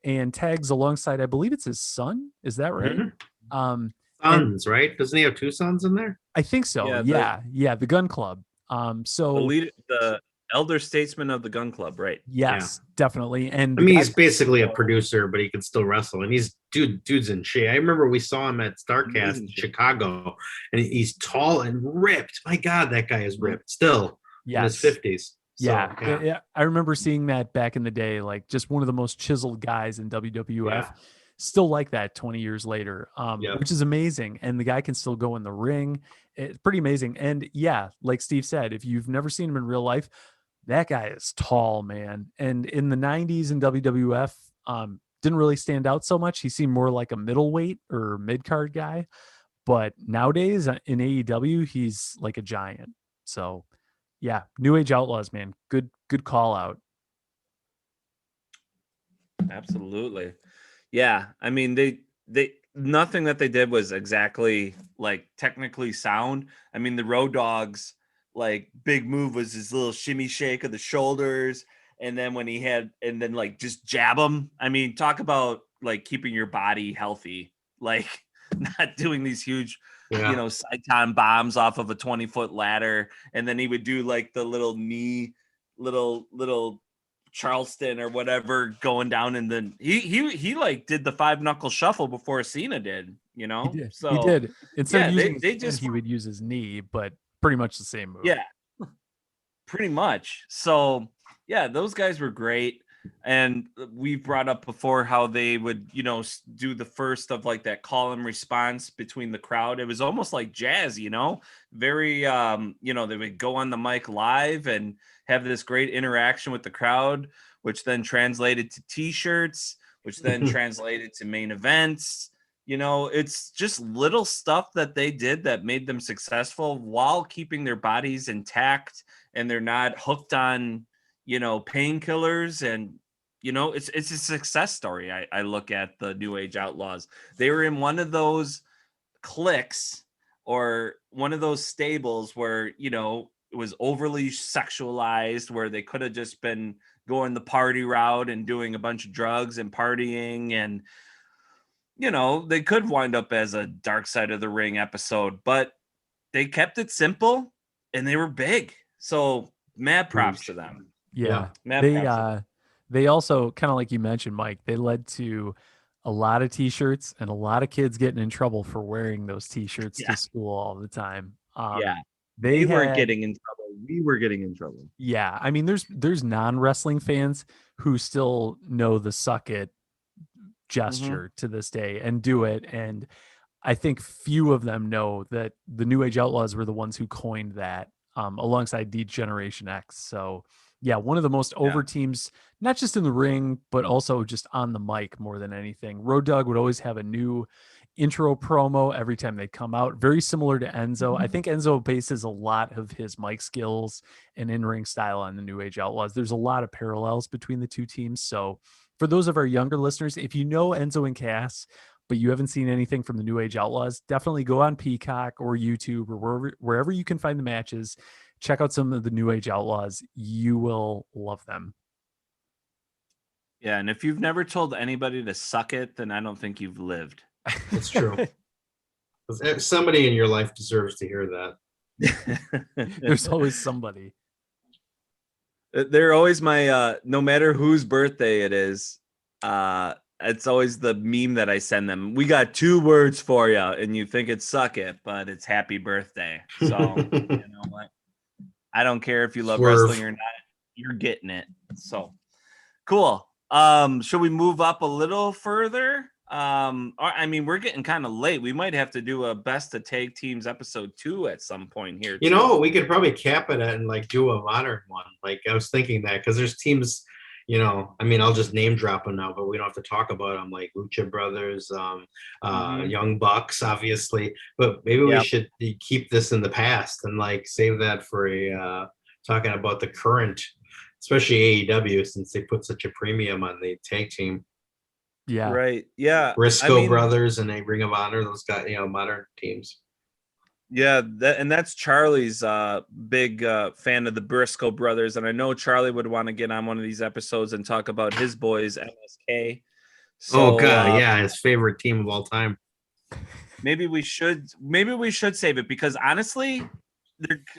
and tags alongside, I believe it's his son. Is that right? Mm-hmm. Sons, right? Doesn't he have two sons in there? I think so. Yeah. The Gun Club. The elder statesman of the Gun Club, right? Yes, definitely. And I mean, he's basically a producer, but he can still wrestle. And dude's in shape. I remember we saw him at Starrcast in Chicago, and he's tall and ripped. My God, that guy is ripped still in his 50s. So, yeah. I remember seeing that back in the day, like just one of the most chiseled guys in WWF. Yeah. Still like that 20 years later, which is amazing. And the guy can still go in the ring. It's pretty amazing. And yeah, like Steve said, if you've never seen him in real life, that guy is tall, man. And in the 90s in WWF, didn't really stand out so much. He seemed more like a middleweight or mid-card guy. But nowadays in AEW, he's like a giant. So yeah, New Age Outlaws, man. Good call out. Absolutely. Yeah. I mean, they nothing that they did was exactly like technically sound. I mean, the Road Dogg's like big move was his little shimmy shake of the shoulders, and then when he had, and then like just jab him. I mean, talk about like keeping your body healthy, like not doing these huge, Saiton bombs off of a 20-foot ladder, and then he would do like the little knee, little Charleston or whatever going down, and then he like did the 5-knuckle shuffle before Cena did, He did. Instead of using they just he would use his knee, but pretty much the same move. Yeah, pretty much. So yeah, those guys were great. And we brought up before how they would, do the first of like that call and response between the crowd. It was almost like jazz, very, they would go on the mic live and have this great interaction with the crowd, which then translated to t-shirts, which then translated to main events. It's just little stuff that they did that made them successful while keeping their bodies intact, and they're not hooked on, painkillers. And, it's a success story. I look at the New Age Outlaws. They were in one of those cliques or one of those stables where, it was overly sexualized, where they could have just been going the party route and doing a bunch of drugs and partying, and they could wind up as a Dark Side of the Ring episode, but they kept it simple and they were big. So mad props to them. Yeah. Mad they also, kind of like you mentioned, Mike, they led to a lot of t-shirts and a lot of kids getting in trouble for wearing those t-shirts to school all the time. They weren't getting in trouble. We were getting in trouble. Yeah. I mean, there's non-wrestling fans who still know the suck it gesture to this day and do it. And I think few of them know that the New Age Outlaws were the ones who coined that, alongside D-Generation X. So yeah, one of the most over teams, not just in the ring, but also just on the mic more than anything. Road Dogg would always have a new intro promo every time they come out, very similar to Enzo. I think Enzo bases a lot of his mic skills and in-ring style on the New Age Outlaws. There's a lot of parallels between the two teams. So for those of our younger listeners, if you know Enzo and Cass, but you haven't seen anything from the New Age Outlaws, definitely go on Peacock or YouTube or wherever you can find the matches. Check out some of the New Age Outlaws. You will love them. Yeah, and if you've never told anybody to suck it, then I don't think you've lived. That's true. Somebody in your life deserves to hear that. There's always somebody. They're always my, no matter whose birthday it is, It's always the meme that I send them. We got 2 words for you, and you think it's suck it, but it's happy birthday. So you know what? I don't care if you love Swerve. wrestling or not. You're getting it. So cool. Should we move up a little further? I mean, we're getting kind of late. We might have to do a best of tag teams episode 2 at some point here. You know, we could probably cap it at and like do a modern one. Like I was thinking that because there's teams, you know, I mean, I'll just name drop them now, but we don't have to talk about them like Lucha Brothers, Young Bucks, obviously. But maybe we should keep this in the past and like save that for a talking about the current, especially AEW, since they put such a premium on the tag team. Yeah. Right. Yeah. Briscoe Brothers and a Ring of Honor, those guys, you know, modern teams. Yeah, that's Charlie's big fan of the Briscoe Brothers, and I know Charlie would want to get on one of these episodes and talk about his boys, MSK. So, oh God, yeah, his favorite team of all time. Maybe we should save it because honestly,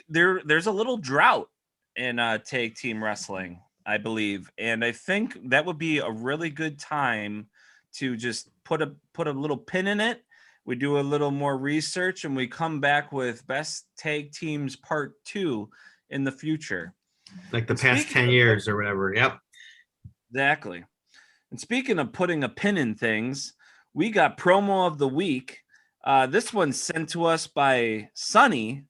there's a little drought in tag team wrestling, I believe, and I think that would be a really good time to just put a little pin in it. We do a little more research and we come back with best tag teams part 2 in the future. Like the past 10 years or whatever. Yep. Exactly. And speaking of putting a pin in things, we got promo of the week. This one's sent to us by Sunny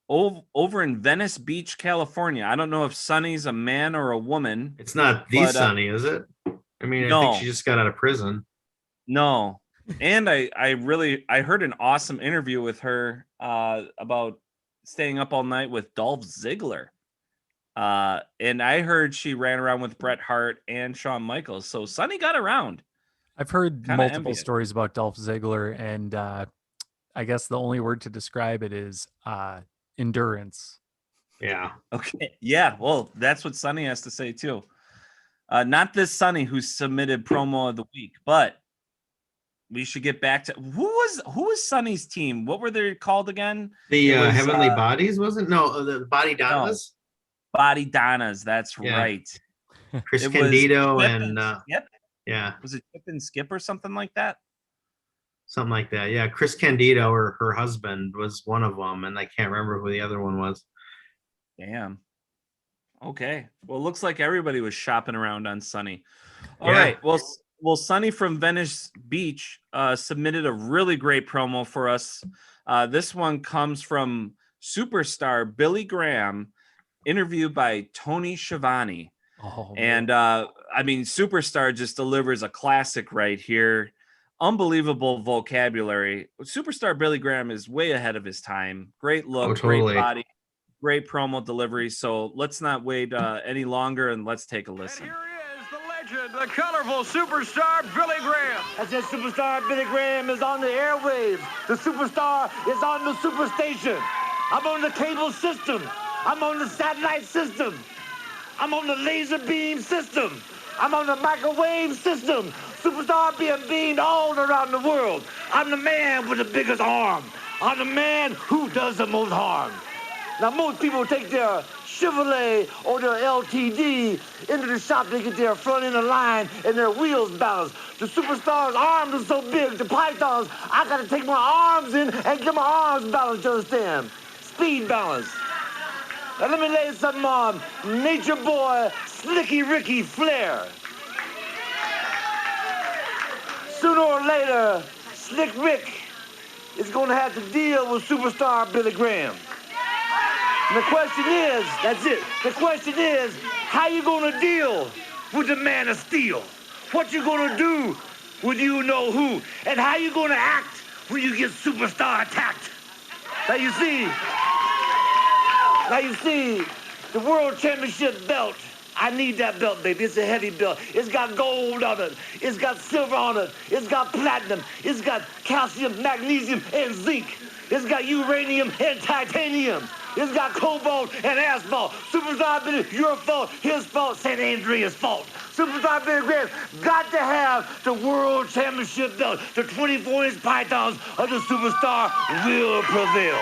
over in Venice Beach, California. I don't know if Sunny's a man or a woman. It's not the Sunny, is it? I mean, no. I think she just got out of prison. No. And I heard an awesome interview with her about staying up all night with Dolph Ziggler. And I heard she ran around with Bret Hart and Shawn Michaels. So Sunny got around. I've heard Kinda multiple envious. stories about Dolph Ziggler, and I guess the only word to describe it is endurance. Yeah. Okay. Yeah. Well, that's what Sunny has to say too. Not this Sunny who submitted promo of the week, but we should get back to who was Sunny's team? What were they called again? The Heavenly Bodies, wasn't? No, the Body Donnas. No. Body Donnas. That's right. Chris Candido and Skip? Yeah. Was it Chip and Skip or something like that? Something like that. Yeah. Chris Candido or her husband was one of them, and I can't remember who the other one was. Damn. Okay. Well, it looks like everybody was shopping around on Sunny. All right. Well, Sunny from Venice Beach submitted a really great promo for us. This one comes from superstar Billy Graham, interviewed by Tony Schiavone. Oh, and I mean, Superstar just delivers a classic right here. Unbelievable vocabulary. Superstar Billy Graham is way ahead of his time. Great look, totally. Great body, great promo delivery. So let's not wait any longer and let's take a listen. And here he is, the legend, the colorful superstar Billy Graham. I said Superstar Billy Graham is on the airwaves. The Superstar is on the superstation. I'm on the cable system. I'm on the satellite system. I'm on the laser beam system. I'm on the microwave system. Superstar being beamed all around the world. I'm the man with the biggest arm. I'm the man who does the most harm. Now, most people take their Chevrolet or their LTD into the shop to get their front end of line and their wheels balanced. The Superstar's arms are so big, the pythons, I gotta take my arms in and get my arms balanced, you understand? Speed balance. Now let me lay something on Nature Boy Slicky Ricky Flair. Sooner or later, Slick Rick is gonna have to deal with Superstar Billy Graham. And the question is, that's it. The question is, how you gonna deal with the Man of Steel? What you gonna do with you know who? And how you gonna act when you get Superstar attacked? Now you see, the World Championship belt, I need that belt, baby. It's a heavy belt. It's got gold on it. It's got silver on it. It's got platinum. It's got calcium, magnesium, and zinc. It's got uranium and titanium. It's got cobalt and asphalt. Superstar Billy, your fault, his fault, St. Andreas' fault. Superstar Billy Graham got to have the World Championship belt. The 24-inch pythons of the Superstar will prevail.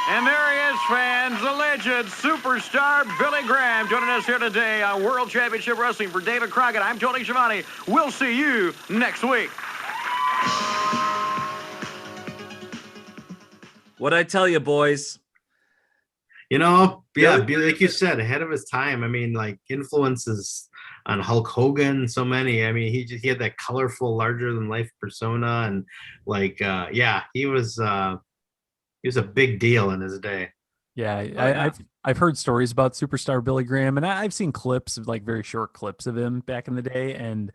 And there he is, fans, the legend, superstar Billy Graham, joining us here today on World Championship Wrestling. For David Crockett, I'm Tony Schiavone. We'll see you next week. What'd I tell you, boys? You know, yeah, like you said, ahead of his time. I mean, like influences on Hulk Hogan, so many. I mean, he had that colorful, larger than life persona, and like, yeah, he was a big deal in his day. Yeah, I've heard stories about superstar Billy Graham, and I've seen clips of like very short clips of him back in the day, and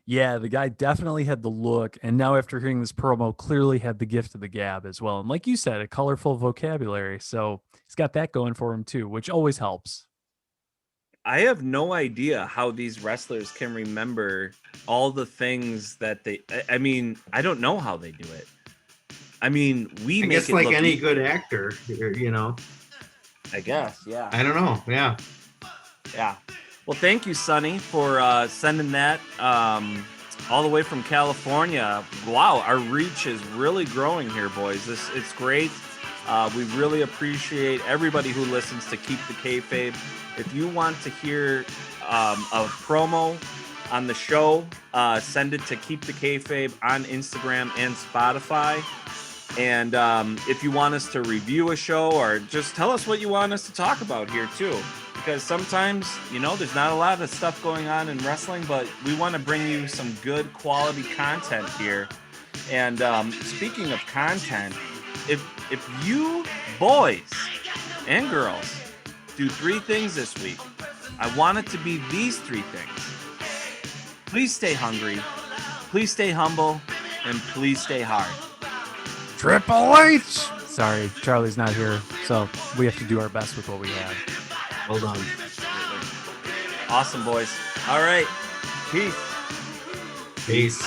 yeah, the guy definitely had the look, and now after hearing this promo, clearly had the gift of the gab as well. And like you said, a colorful vocabulary. So he's got that going for him too, which always helps. I have no idea how these wrestlers can remember all the things that I mean, I don't know how they do it. I mean, I guess like any good actor, you know. I guess, yeah. I don't know, yeah. Yeah. Well, thank you, Sonny, for sending that all the way from California. Wow, our reach is really growing here, boys. It's great. We really appreciate everybody who listens to Keep the Kayfabe. If you want to hear a promo on the show, send it to Keep the Kayfabe on Instagram and Spotify. And if you want us to review a show or just tell us what you want us to talk about here, too. Because sometimes, you know, there's not a lot of stuff going on in wrestling, but we want to bring you some good quality content here. And speaking of content, if you boys and girls do 3 things this week, I want it to be these 3 things. Please stay hungry, please stay humble, and please stay hard. Triple H! Sorry, Charlie's not here, so we have to do our best with what we have. Hold on. Awesome, boys. All right. Peace. Peace.